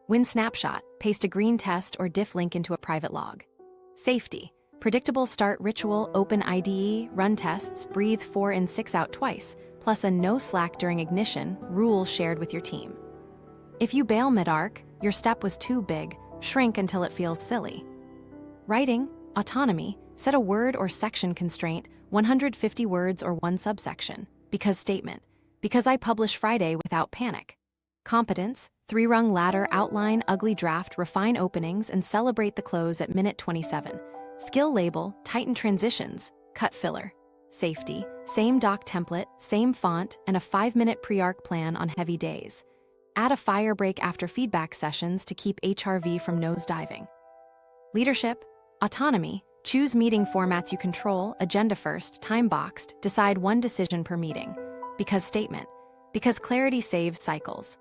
Win snapshot, paste a green test or diff link into a private log. Safety, predictable start ritual, open IDE, run tests, breathe 4 in 6 out twice, plus a no slack during ignition, rule shared with your team. If you bail mid-arc, your step was too big, shrink until it feels silly. Writing, autonomy, set a word or section constraint, 150 words or 1 subsection. Because statement, because I publish Friday without panic. Competence, 3-rung ladder, outline, ugly draft, refine openings, and celebrate the close at minute 27. Skill label, tighten transitions, cut filler. Safety, same doc template, same font, and a 5-minute pre-arc plan on heavy days. Add a fire break after feedback sessions to keep HRV from nosediving. Leadership, autonomy, choose meeting formats you control, agenda first, time-boxed, decide 1 decision per meeting. Because statement, because clarity saves cycles.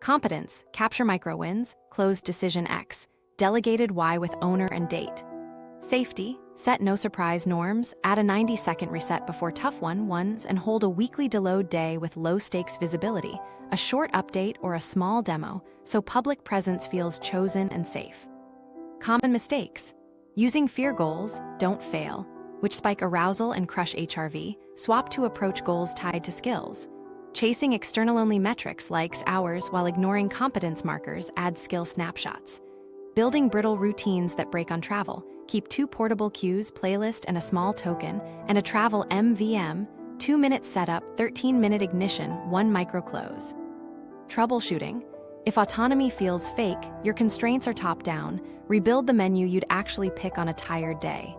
Competence, capture micro-wins, close decision X, delegated Y with owner and date. Safety, set no surprise norms, add a 90-second reset before tough ones, and hold a weekly deload day with low-stakes visibility, a short update or a small demo, so public presence feels chosen and safe. Common mistakes. Using fear goals, don't fail, which spike arousal and crush HRV, swap to approach goals tied to skills. Chasing external-only metrics, likes, hours, while ignoring competence markers adds skill snapshots. Building brittle routines that break on travel. Keep 2 portable cues, playlist, and a small token, and a travel MVM, 2-minute setup, 13-minute ignition, 1 micro close. Troubleshooting. If autonomy feels fake, your constraints are top-down, rebuild the menu you'd actually pick on a tired day.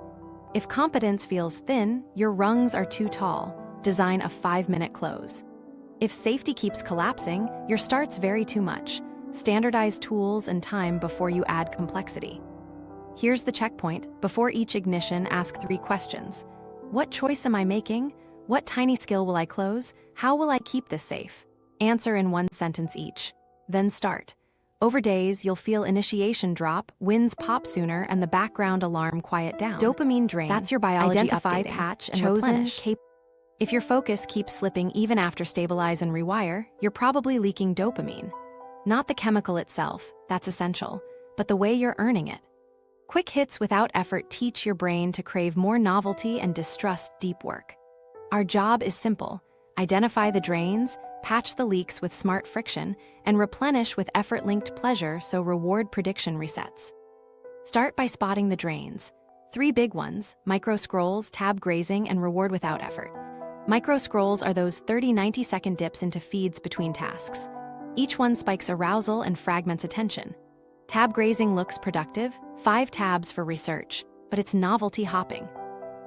If competence feels thin, your rungs are too tall, design a 5-minute close. If safety keeps collapsing, your starts vary too much, standardize tools and time before you add complexity. Here's the checkpoint. Before each ignition, ask 3 questions. What choice am I making? What tiny skill will I close? How will I keep this safe? Answer in 1 sentence each. Then start. Over days, you'll feel initiation drop, wins pop sooner, and the background alarm quiet down. Dopamine drain. That's your biology. Identify, patch, and replenish. If your focus keeps slipping even after stabilize and rewire, you're probably leaking dopamine. Not the chemical itself, that's essential, but the way you're earning it. Quick hits without effort teach your brain to crave more novelty and distrust deep work. Our job is simple: identify the drains, patch the leaks with smart friction, and replenish with effort-linked pleasure so reward prediction resets. Start by spotting the drains. 3 big ones: micro scrolls, tab grazing, and reward without effort. Micro scrolls are those 30-90-second dips into feeds between tasks. Each one spikes arousal and fragments attention. Tab grazing looks productive, 5 tabs for research, but it's novelty hopping.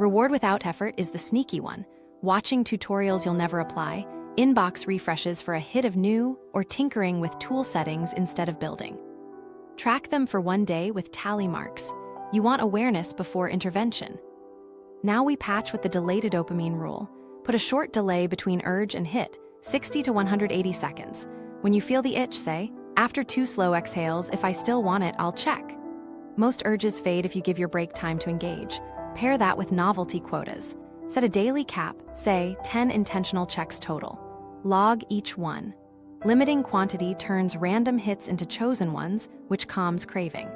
Reward without effort is the sneaky one, watching tutorials you'll never apply, inbox refreshes for a hit of new, or tinkering with tool settings instead of building. Track them for 1 day with tally marks. You want awareness before intervention. Now we patch with the delayed dopamine rule. Put a short delay between urge and hit, 60 to 180 seconds. When you feel the itch, say, after 2 slow exhales, if I still want it, I'll check. Most urges fade if you give your break time to engage. Pair that with novelty quotas. Set a daily cap, say 10 intentional checks total. Log each one. Limiting quantity turns random hits into chosen ones, which calms craving.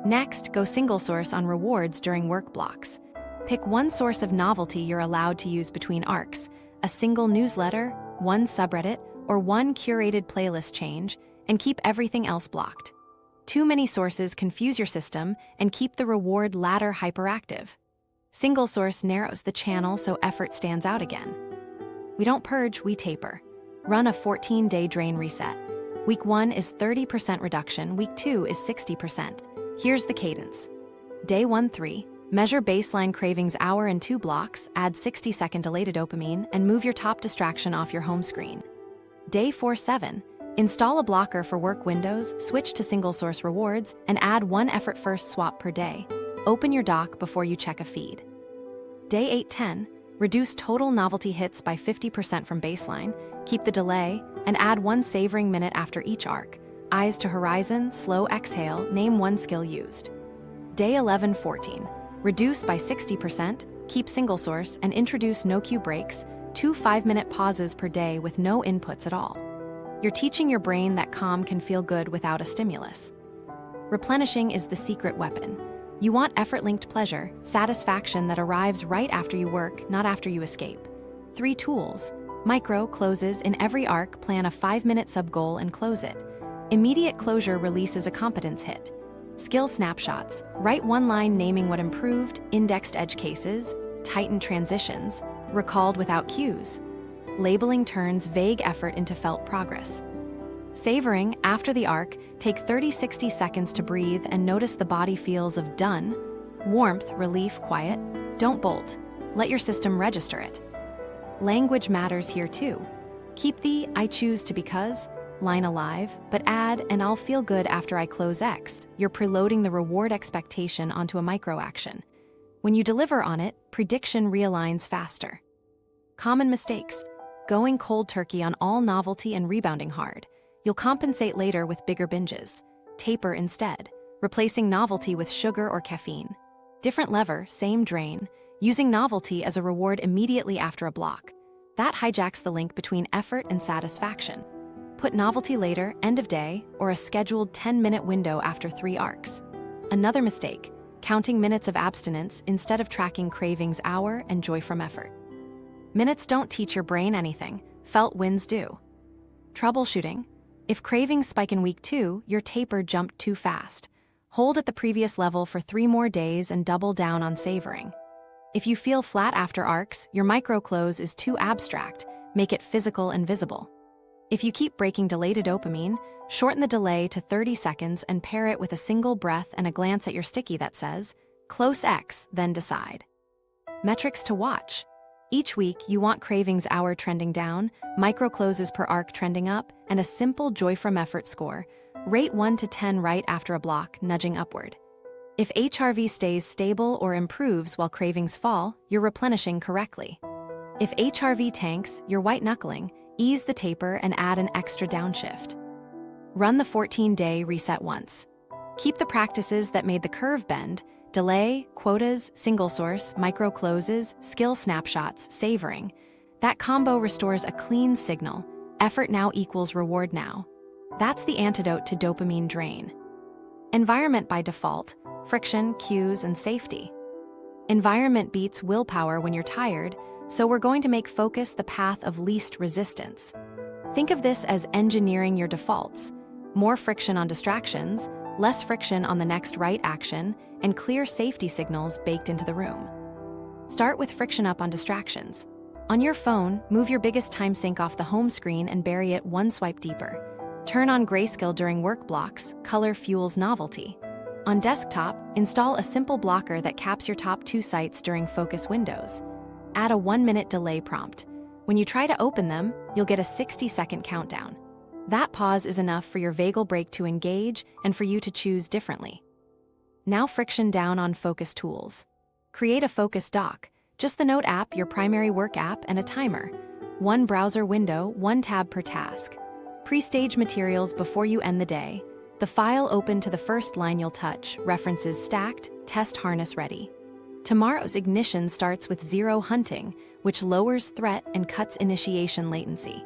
Next, go single source on rewards during work blocks. Pick one source of novelty you're allowed to use between arcs, a single newsletter, one subreddit, or one curated playlist change, and keep everything else blocked. Too many sources confuse your system and keep the reward ladder hyperactive. Single source narrows the channel so effort stands out again. We don't purge, we taper. Run a 14-day drain reset. Week 1 is 30% reduction, week 2 is 60%. Here's the cadence. Day 1-3, measure baseline cravings hour in 2 blocks, add 60-second delayed dopamine, and move your top distraction off your home screen. Day 4-7, install a blocker for work windows, switch to single source rewards, and add 1 effort first swap per day. Open your dock before you check a feed. Day 8-10, reduce total novelty hits by 50% from baseline, keep the delay, and add 1 savoring minute after each arc. Eyes to horizon, slow exhale, name 1 skill used. Day 11-14, reduce by 60%, keep single source, and introduce no-cue breaks, 2 5-minute pauses per day with no inputs at all. You're teaching your brain that calm can feel good without a stimulus. Replenishing is the secret weapon. You want effort-linked pleasure, satisfaction that arrives right after you work, not after you escape. 3 tools. Micro closes in every arc, plan a 5-minute sub-goal and close it. Immediate closure releases a competence hit. Skill snapshots. Write 1 line naming what improved, indexed edge cases, tightened transitions, recalled without cues. Labeling turns vague effort into felt progress. Savoring, after the arc, take 30-60 seconds to breathe and notice the body feels of done, warmth, relief, quiet. Don't bolt. Let your system register it. Language matters here too. Keep the I choose to because line alive, but add and I'll feel good after I close X. You're preloading the reward expectation onto a micro action. When you deliver on it, prediction realigns faster. Common mistakes. Going cold turkey on all novelty and rebounding hard. You'll compensate later with bigger binges. Taper instead, replacing novelty with sugar or caffeine. Different lever, same drain, using novelty as a reward immediately after a block. That hijacks the link between effort and satisfaction. Put novelty later, end of day, or a scheduled 10-minute window after 3 arcs. Another mistake, counting minutes of abstinence instead of tracking cravings hour and joy from effort. Minutes don't teach your brain anything, felt wins do. Troubleshooting. If cravings spike in week 2, your taper jumped too fast. Hold at the previous level for 3 more days and double down on savoring. If you feel flat after arcs, your micro-close is too abstract, make it physical and visible. If you keep breaking delayed dopamine, shorten the delay to 30 seconds and pair it with a single breath and a glance at your sticky that says, close X, then decide. Metrics to watch. Each week, you want cravings hour trending down, micro-closes per arc trending up, and a simple joy from effort score. Rate 1 to 10 right after a block, nudging upward. If HRV stays stable or improves while cravings fall, you're replenishing correctly. If HRV tanks, you're white-knuckling, ease the taper and add an extra downshift. Run the 14-day reset once. Keep the practices that made the curve bend, delay, quotas, single source, micro closes, skill snapshots, savoring. That combo restores a clean signal. Effort now equals reward now. That's the antidote to dopamine drain. Environment by default, friction, cues, and safety. Environment beats willpower when you're tired, so we're going to make focus the path of least resistance. Think of this as engineering your defaults. More friction on distractions, less friction on the next right action, and clear safety signals baked into the room. Start with friction up on distractions. On your phone, move your biggest time sink off the home screen and bury it 1 swipe deeper. Turn on grayscale during work blocks, color fuels novelty. On desktop, install a simple blocker that caps your top 2 sites during focus windows. Add a 1-minute delay prompt. When you try to open them, you'll get a 60-second countdown. That pause is enough for your vagal brake to engage and for you to choose differently. Now friction down on focus tools. Create a focus dock, just the Note app, your primary work app, and a timer. One browser window, one tab per task. Pre-stage materials before you end the day. The file open to the first line you'll touch, references stacked, test harness ready. Tomorrow's ignition starts with zero hunting, which lowers threat and cuts initiation latency.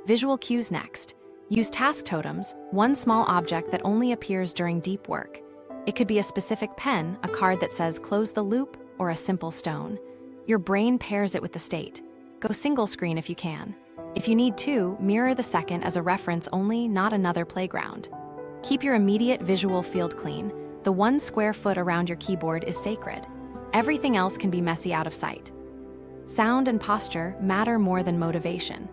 Visual cues next. Use task totems, one small object that only appears during deep work. It could be a specific pen, a card that says close the loop, or a simple stone. Your brain pairs it with the state. Go single screen if you can. If you need to, mirror the second as a reference only, not another playground. Keep your immediate visual field clean. The 1 square foot around your keyboard is sacred. Everything else can be messy out of sight. Sound and posture matter more than motivation.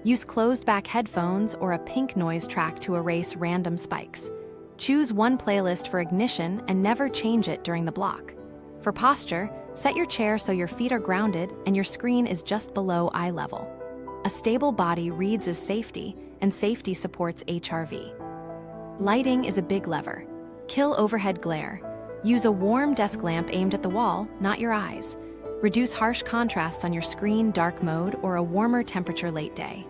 Use closed-back headphones or a pink noise track to erase random spikes. Choose one playlist for ignition and never change it during the block. For posture, set your chair so your feet are grounded and your screen is just below eye level. A stable body reads as safety, and safety supports HRV. Lighting is a big lever. Kill overhead glare. Use a warm desk lamp aimed at the wall, not your eyes. Reduce harsh contrasts on your screen dark mode or a warmer temperature late day.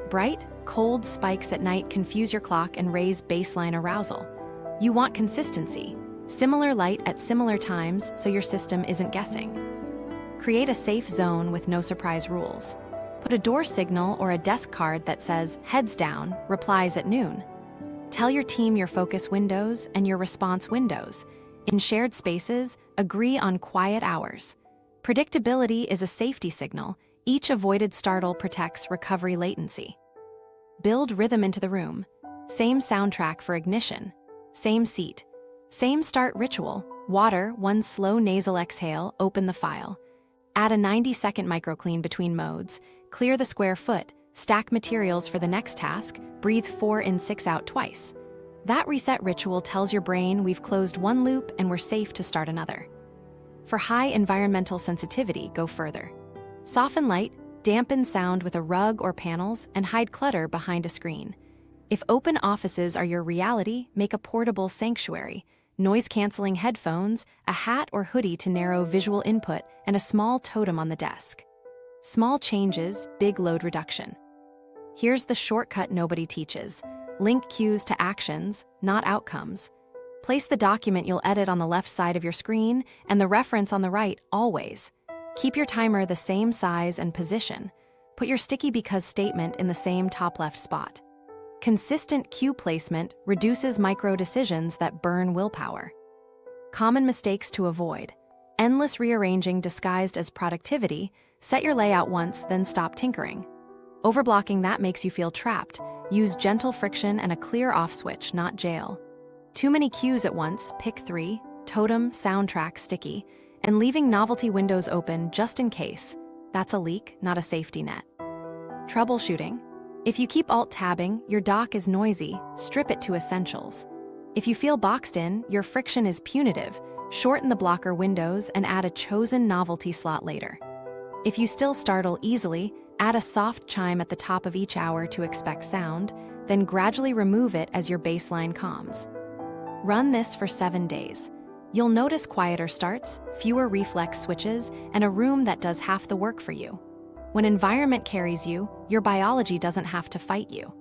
Bright, cold spikes at night confuse your clock and raise baseline arousal. You want consistency. Similar light at similar times so your system isn't guessing. Create a safe zone with no surprise rules. Put a door signal or a desk card that says, heads down, replies at noon. Tell your team your focus windows and your response windows. In shared spaces, agree on quiet hours. Predictability is a safety signal. Each avoided startle protects recovery latency. Build rhythm into the room. Same soundtrack for ignition. Same seat. Same start ritual. Water, one slow nasal exhale, open the file. Add a 90-second microclean between modes. Clear the square foot. Stack materials for the next task. Breathe 4 in 6 out twice. That reset ritual tells your brain we've closed one loop and we're safe to start another. For high environmental sensitivity, go further. Soften light, dampen sound with a rug or panels, and hide clutter behind a screen. If open offices are your reality, make a portable sanctuary. Noise-canceling headphones, a hat or hoodie to narrow visual input, and a small totem on the desk. Small changes, big load reduction. Here's the shortcut nobody teaches. Link cues to actions, not outcomes. Place the document you'll edit on the left side of your screen and the reference on the right, always. Keep your timer the same size and position. Put your sticky because statement in the same top left spot. Consistent cue placement reduces micro-decisions that burn willpower. Common mistakes to avoid. Endless rearranging disguised as productivity. Set your layout once, then stop tinkering. Overblocking that makes you feel trapped. Use gentle friction and a clear off switch, not jail. Too many cues at once, pick 3, totem, soundtrack, sticky, and leaving novelty windows open just in case. That's a leak, not a safety net. Troubleshooting. If you keep alt-tabbing, your dock is noisy, strip it to essentials. If you feel boxed in, your friction is punitive, shorten the blocker windows and add a chosen novelty slot later. If you still startle easily, add a soft chime at the top of each hour to expect sound, then gradually remove it as your baseline calms. Run this for 7 days. You'll notice quieter starts, fewer reflex switches, and a room that does half the work for you. When environment carries you, your biology doesn't have to fight you.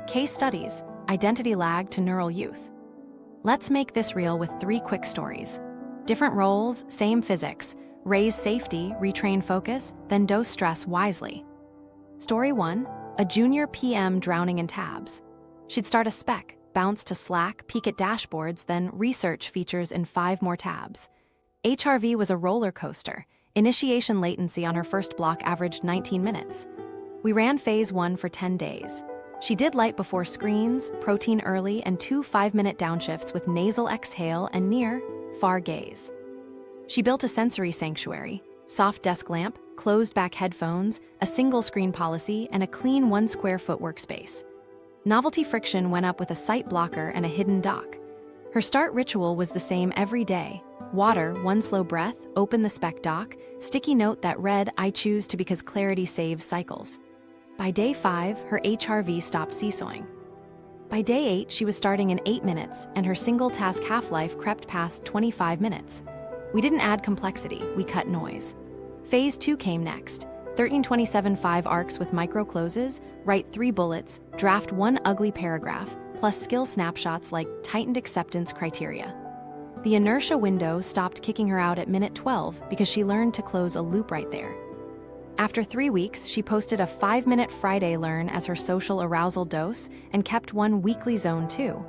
Case studies, identity lag to neural youth. Let's make this real with 3 quick stories. Different roles, same physics. Raise safety, retrain focus, then dose stress wisely. Story 1, a junior PM drowning in tabs. She'd start a spec, bounce to Slack, peek at dashboards, then research features in 5 more tabs. HRV was a roller coaster. Initiation latency on her first block averaged 19 minutes. We ran phase 1 for 10 days. She did light before screens, protein early, and 2 5-minute downshifts with nasal exhale and near, far gaze. She built a sensory sanctuary, soft desk lamp, closed-back headphones, a single-screen policy, and a clean 1 square foot workspace. Novelty friction went up with a sight blocker and a hidden dock. Her start ritual was the same every day. Water, 1 slow breath, open the spec dock, sticky note that read, I choose to because clarity saves cycles. By day 5, her HRV stopped seesawing. By day 8, she was starting in 8 minutes, and her single-task half-life crept past 25 minutes. We didn't add complexity, we cut noise. Phase 2 came next. 13-27-5 arcs with micro-closes, write 3 bullets, draft 1 ugly paragraph, plus skill snapshots like tightened acceptance criteria. The inertia window stopped kicking her out at minute 12 because she learned to close a loop right there. After 3 weeks, she posted a 5-minute Friday learn as her social arousal dose and kept 1 weekly zone too.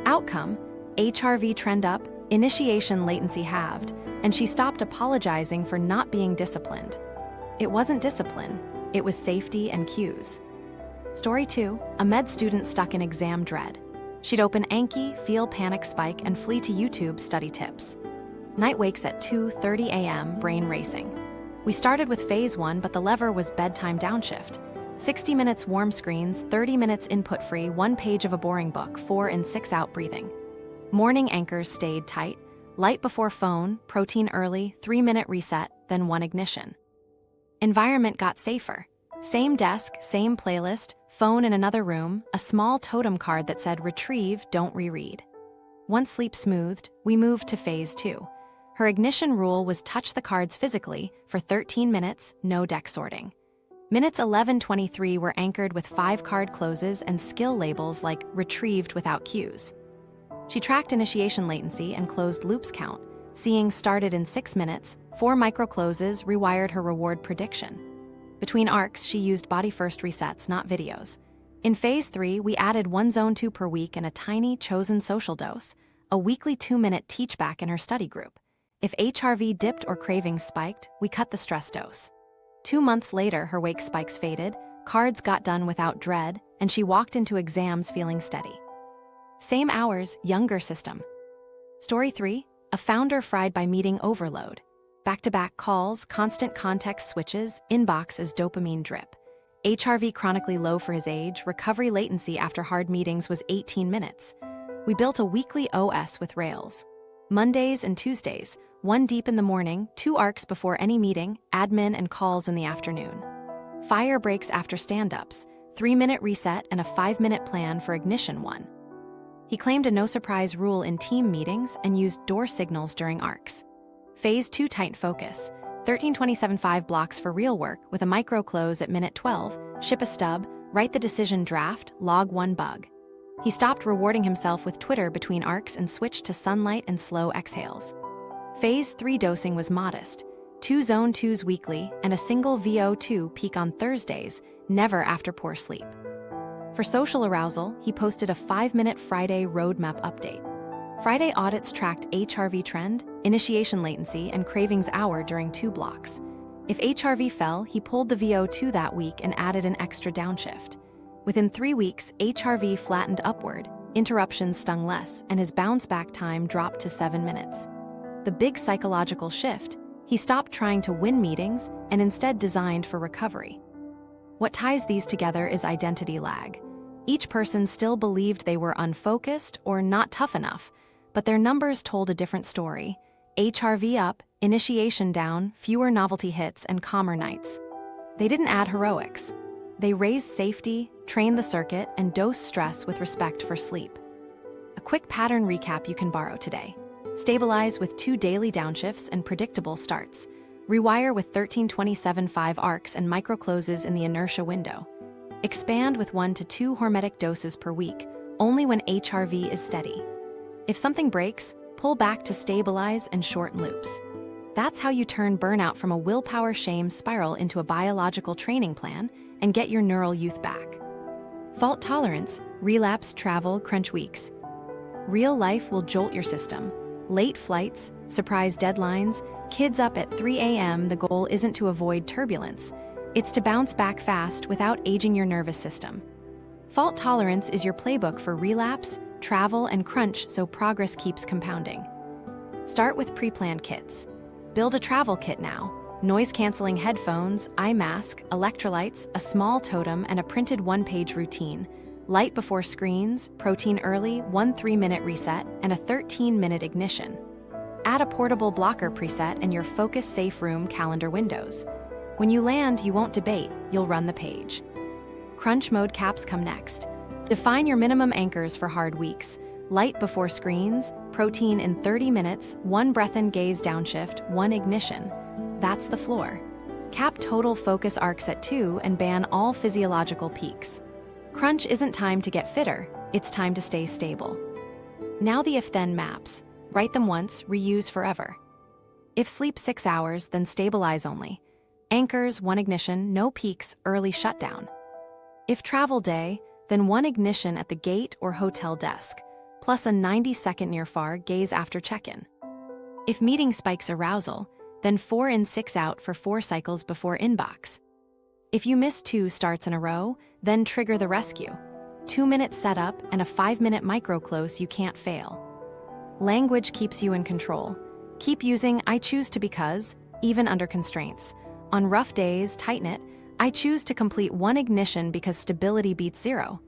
Outcome: HRV trend up, initiation latency halved, and she stopped apologizing for not being disciplined. It wasn't discipline, it was safety and cues. Story 2, a med student stuck in exam dread. She'd open Anki, feel panic spike, and flee to YouTube study tips. Night wakes at 2:30 a.m., brain racing. We started with phase 1, but the lever was bedtime downshift. 60 minutes warm screens, 30 minutes input-free, 1 page of a boring book, 4 in 6 out breathing. Morning anchors stayed tight. Light before phone, protein early, 3-minute reset, then 1 ignition. Environment got safer. Same desk, same playlist, phone in another room, a small totem card that said retrieve, don't reread. Once sleep smoothed, we moved to phase 2. Her ignition rule was touch the cards physically for 13 minutes, no deck sorting. Minutes 11-23 were anchored with 5 card closes and skill labels like retrieved without cues. She tracked initiation latency and closed loops count. Seeing started in 6 minutes, 4 micro closes rewired her reward prediction. Between arcs, she used body-first resets, not videos. In phase 3, we added 1 zone 2 per week and a tiny, chosen social dose, a weekly 2-minute teach-back in her study group. If HRV dipped or cravings spiked, we cut the stress dose. 2 months later, her wake spikes faded, cards got done without dread, and she walked into exams feeling steady. Same hours, younger system. Story 3, a founder fried by meeting overload. Back-to-back calls, constant context switches, inbox as dopamine drip. HRV chronically low for his age, recovery latency after hard meetings was 18 minutes. We built a weekly OS with Rails. Mondays and Tuesdays, 1 deep in the morning, 2 arcs before any meeting, admin and calls in the afternoon. Fire breaks after stand-ups, 3-minute reset and a 5-minute plan for ignition 1. He claimed a no-surprise rule in team meetings and used door signals during arcs. Phase 2 tight focus, 13-27-5 blocks for real work with a micro close at minute 12, ship a stub, write the decision draft, log 1 bug. He stopped rewarding himself with Twitter between arcs and switched to sunlight and slow exhales. Phase 3 dosing was modest, 2 zone 2s weekly and a single VO2 peak on Thursdays, never after poor sleep. For social arousal, he posted a 5-minute Friday roadmap update. Friday audits tracked HRV trend, initiation latency, and cravings hour during 2 blocks. If HRV fell, he pulled the VO2 that week and added an extra downshift. Within 3 weeks, HRV flattened upward, interruptions stung less, and his bounce-back time dropped to 7 minutes. The big psychological shift: he stopped trying to win meetings and instead designed for recovery. What ties these together is identity lag. Each person still believed they were unfocused or not tough enough, but their numbers told a different story. HRV up, initiation down, fewer novelty hits, and calmer nights. They didn't add heroics. They raised safety, trained the circuit, and dosed stress with respect for sleep. A quick pattern recap you can borrow today. Stabilize with 2 daily downshifts and predictable starts. Rewire with 13-27-5 arcs and micro-closes in the inertia window. Expand with 1 to 2 hormetic doses per week, only when HRV is steady. If something breaks, pull back to stabilize and shorten loops. That's how you turn burnout from a willpower shame spiral into a biological training plan and get your neural youth back. Fault tolerance, relapse, travel, crunch weeks. Real life will jolt your system. Late flights, surprise deadlines, kids up at 3 a.m. The goal isn't to avoid turbulence. It's to bounce back fast without aging your nervous system. Fault tolerance is your playbook for relapse, travel, and crunch so progress keeps compounding. Start with pre-planned kits. Build a travel kit now. Noise-canceling headphones, eye mask, electrolytes, a small totem, and a printed 1-page routine. Light before screens, protein early, 1 3-minute reset, and a 13-minute ignition. Add a portable blocker preset and your focus-safe room calendar windows. When you land, you won't debate, you'll run the page. Crunch mode caps come next. Define your minimum anchors for hard weeks. Light before screens, protein in 30 minutes, 1 breath-in gaze downshift, 1 ignition. That's the floor. Cap total focus arcs at 2 and ban all physiological peaks. Crunch isn't time to get fitter, it's time to stay stable. Now the if-then maps. Write them once, reuse forever. If sleep 6 hours, then stabilize only. Anchors, 1 ignition, no peaks, early shutdown. If travel day, then 1 ignition at the gate or hotel desk, plus a 90-second near-far gaze after check-in. If meeting spikes arousal, then 4 in 6 out for 4 cycles before inbox. If you miss 2 starts in a row, then trigger the rescue. 2-minute setup and a 5-minute micro-close you can't fail. Language keeps you in control. Keep using I choose to because, even under constraints. On rough days, tighten it. I choose to complete 1 ignition because stability beats 0.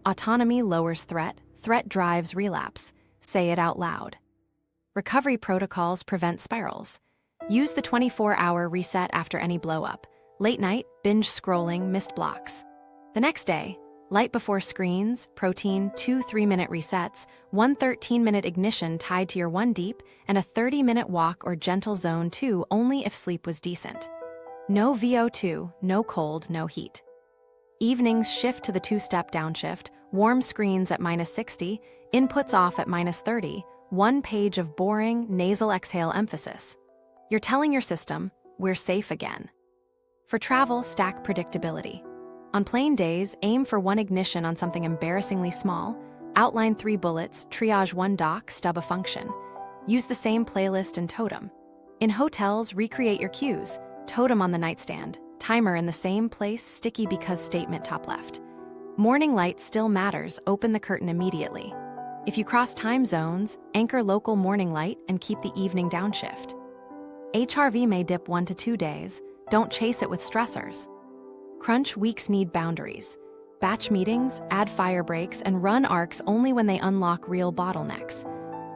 Autonomy lowers threat drives relapse. Say it out loud. Recovery protocols prevent spirals. Use the 24-hour reset after any blow-up. Late night, binge scrolling, missed blocks. The next day, light before screens, protein, 2 3-minute resets, 1 13-minute ignition tied to your 1 deep, and a 30-minute walk or gentle zone 2 only if sleep was decent. No VO2, no cold, no heat. Evenings shift to the 2-step downshift, warm screens at -60, inputs off at -30, 1 page of boring, nasal exhale emphasis. You're telling your system, we're safe again. For travel, stack predictability. On plain days, aim for 1 ignition on something embarrassingly small, outline 3 bullets, triage 1 doc, stub a function. Use the same playlist and totem. In hotels, recreate your cues, totem on the nightstand, timer in the same place, sticky because statement top left. Morning light still matters, open the curtain immediately. If you cross time zones, anchor local morning light and keep the evening downshift. HRV may dip 1 to 2 days, don't chase it with stressors. Crunch weeks need boundaries. Batch meetings, add fire breaks, and run arcs only when they unlock real bottlenecks.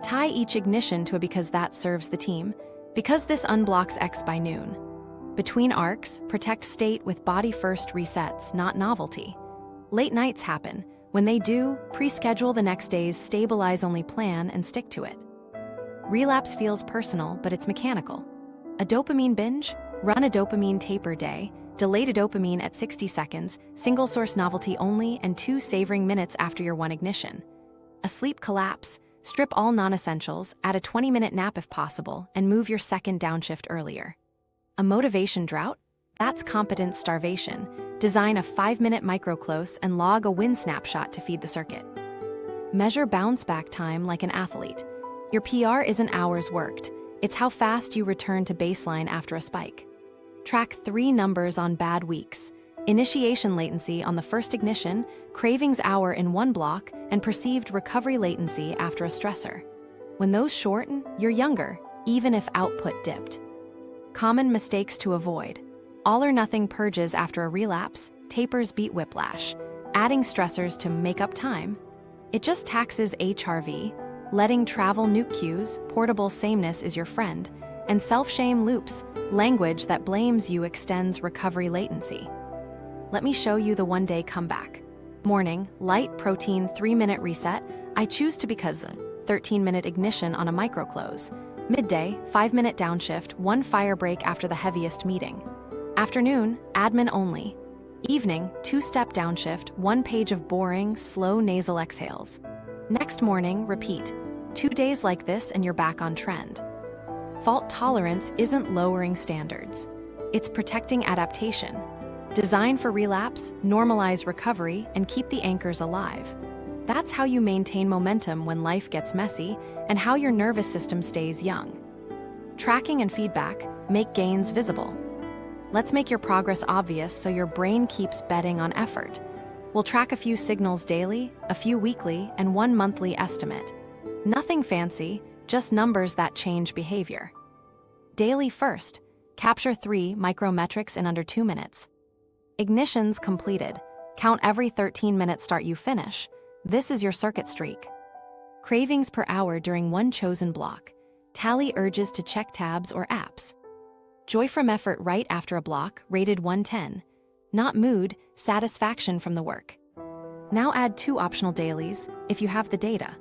Tie each ignition to a because that serves the team, because this unblocks X by noon. Between arcs, protect state with body-first resets, not novelty. Late nights happen. When they do, pre-schedule the next day's stabilize-only plan and stick to it. Relapse feels personal, but it's mechanical. A dopamine binge? Run a dopamine taper day, delayed a dopamine at 60 seconds, single-source novelty only, and 2 savoring minutes after your 1 ignition. A sleep collapse? Strip all non-essentials, add a 20-minute nap if possible, and move your second downshift earlier. A motivation drought? That's competence starvation. Design a 5-minute micro-close and log a win snapshot to feed the circuit. Measure bounce-back time like an athlete. Your PR isn't hours worked. It's how fast you return to baseline after a spike. Track 3 numbers on bad weeks. Initiation latency on the first ignition, cravings hour in 1 block, and perceived recovery latency after a stressor. When those shorten, you're younger, even if output dipped. Common mistakes to avoid. All or nothing purges after a relapse, tapers beat whiplash. Adding stressors to make up time. It just taxes HRV. Letting travel nuke cues, portable sameness is your friend, and self-shame loops, language that blames you extends recovery latency. Let me show you the 1-day comeback. Morning, light protein 3-minute reset, I choose to because 13-minute ignition on a micro-close. Midday, 5-minute downshift, 1 fire break after the heaviest meeting. Afternoon, admin only. Evening, 2-step downshift, 1 page of boring, slow nasal exhales. Next morning, repeat. 2 days like this and you're back on trend. Fault tolerance isn't lowering standards. It's protecting adaptation. Design for relapse, normalize recovery, and keep the anchors alive. That's how you maintain momentum when life gets messy and how your nervous system stays young. Tracking and feedback make gains visible. Let's make your progress obvious so your brain keeps betting on effort. We'll track a few signals daily, a few weekly, and 1 monthly estimate. Nothing fancy, just numbers that change behavior. Daily first, capture 3 micrometrics in under 2 minutes. Ignitions completed. Count every 13-minute start you finish. This is your circuit streak. Cravings per hour during 1 chosen block. Tally urges to check tabs or apps. Joy from effort right after a block, rated 110. not mood, satisfaction from the work. Now add 2 optional dailies if you have the data.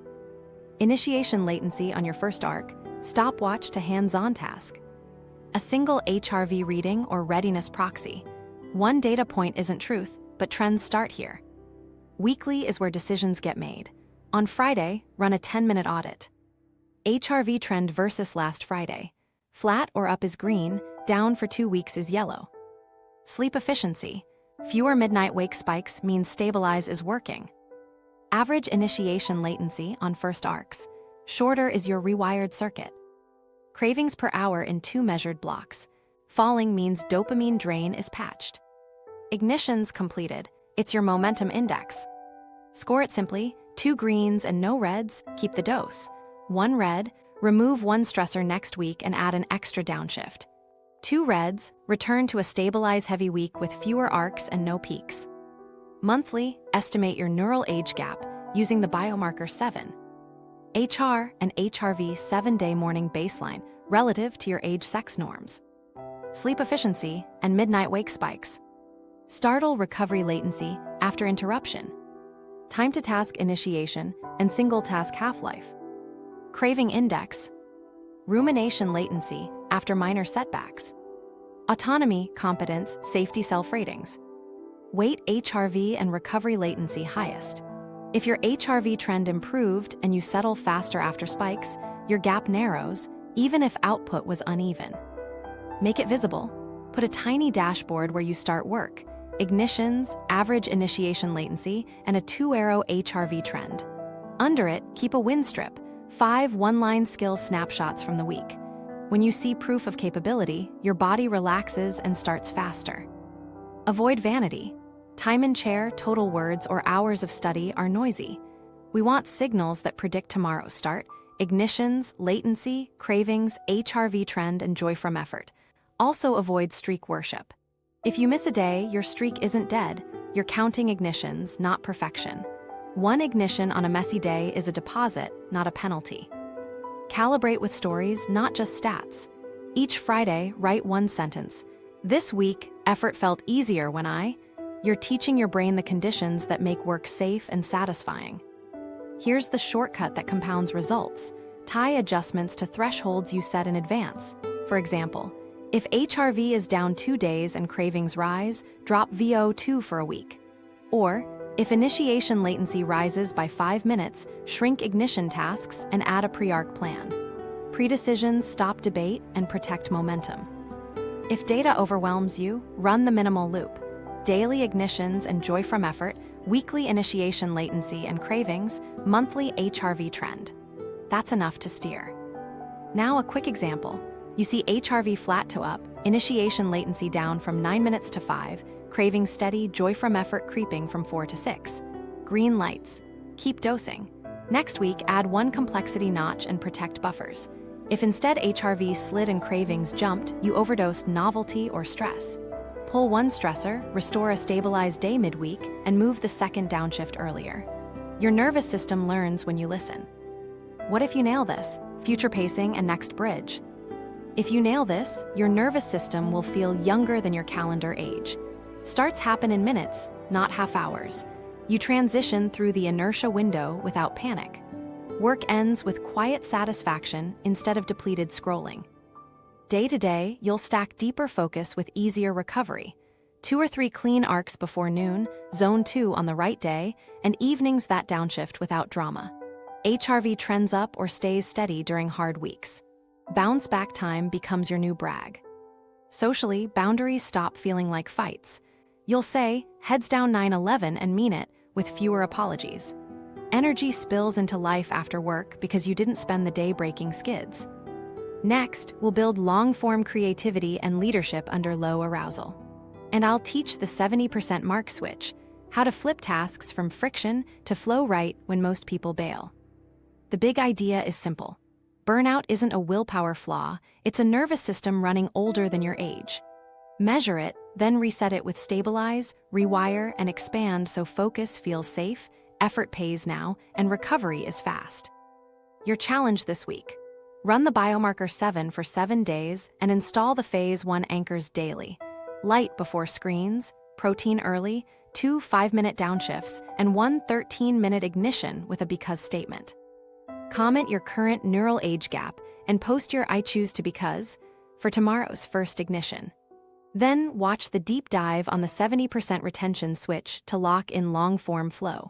Initiation latency on your first arc, stopwatch to hands-on task. A single HRV reading or readiness proxy. One data point isn't truth, but trends start here. Weekly is where decisions get made. On Friday, run a 10-minute audit. HRV trend versus last Friday. Flat or up is green, down for 2 weeks is yellow. Sleep efficiency. Fewer midnight wake spikes means stabilize is working. Average initiation latency on first arcs. Shorter is your rewired circuit. Cravings per hour in 2 measured blocks. Falling means dopamine drain is patched. Ignitions completed. It's your momentum index. Score it simply. 2 greens and no reds, keep the dose. 1 red, remove 1 stressor next week and add an extra downshift. 2 reds, return to a stabilize heavy week with fewer arcs and no peaks. Monthly, estimate your neural age gap using the Biomarker 7. HR and HRV 7-day morning baseline relative to your age-sex norms. Sleep efficiency and midnight wake spikes. Startle recovery latency after interruption. Time to task initiation and single task half-life. Craving index. Rumination latency after minor setbacks. Autonomy, competence, safety self-ratings. Weight HRV and recovery latency highest. If your HRV trend improved and you settle faster after spikes, your gap narrows, even if output was uneven. Make it visible. Put a tiny dashboard where you start work, ignitions, average initiation latency, and a 2-arrow HRV trend. Under it, keep a win strip, 5 one-line skill snapshots from the week. When you see proof of capability, your body relaxes and starts faster. Avoid vanity. Time in chair, total words, or hours of study are noisy. We want signals that predict tomorrow's start, ignitions, latency, cravings, HRV trend, and joy from effort. Also avoid streak worship. If you miss a day, your streak isn't dead. You're counting ignitions, not perfection. 1 ignition on a messy day is a deposit, not a penalty. Calibrate with stories, not just stats. Each Friday, write 1 sentence. This week, effort felt easier when You're teaching your brain the conditions that make work safe and satisfying. Here's the shortcut that compounds results. Tie adjustments to thresholds you set in advance. For example, if HRV is down 2 days and cravings rise, drop VO2 for a week. Or, if initiation latency rises by 5 minutes, shrink ignition tasks and add a pre-arc plan. Predecisions stop debate and protect momentum. If data overwhelms you, run the minimal loop. Daily ignitions and joy from effort, weekly initiation latency and cravings, monthly HRV trend. That's enough to steer. Now a quick example. You see HRV flat to up, initiation latency down from 9 minutes to 5, cravings steady, joy from effort creeping from 4 to 6. Green lights. Keep dosing. Next week, add 1 complexity notch and protect buffers. If instead HRV slid and cravings jumped, you overdosed novelty or stress. Pull 1 stressor, restore a stabilized day midweek, and move the second downshift earlier. Your nervous system learns when you listen. What if you nail this? Future pacing and next bridge. If you nail this, your nervous system will feel younger than your calendar age. Starts happen in minutes, not half hours. You transition through the inertia window without panic. Work ends with quiet satisfaction instead of depleted scrolling. Day to day, you'll stack deeper focus with easier recovery. 2 or 3 clean arcs before noon, zone 2 on the right day, and evenings that downshift without drama. HRV trends up or stays steady during hard weeks. Bounce back time becomes your new brag. Socially, boundaries stop feeling like fights. You'll say, heads down 9/11 and mean it, with fewer apologies. Energy spills into life after work because you didn't spend the day breaking skids. Next, we'll build long-form creativity and leadership under low arousal. And I'll teach the 70% mark switch, how to flip tasks from friction to flow right when most people bail. The big idea is simple. Burnout isn't a willpower flaw, it's a nervous system running older than your age. Measure it, then reset it with stabilize, rewire, and expand so focus feels safe, effort pays now, and recovery is fast. Your challenge this week. Run the Biomarker 7 for 7 days and install the Phase 1 anchors daily. Light before screens, protein early, 2 5-minute downshifts, and 1 13-minute ignition with a because statement. Comment your current neural age gap and post your I choose to because for tomorrow's first ignition. Then watch the deep dive on the 70% retention switch to lock in long-form flow.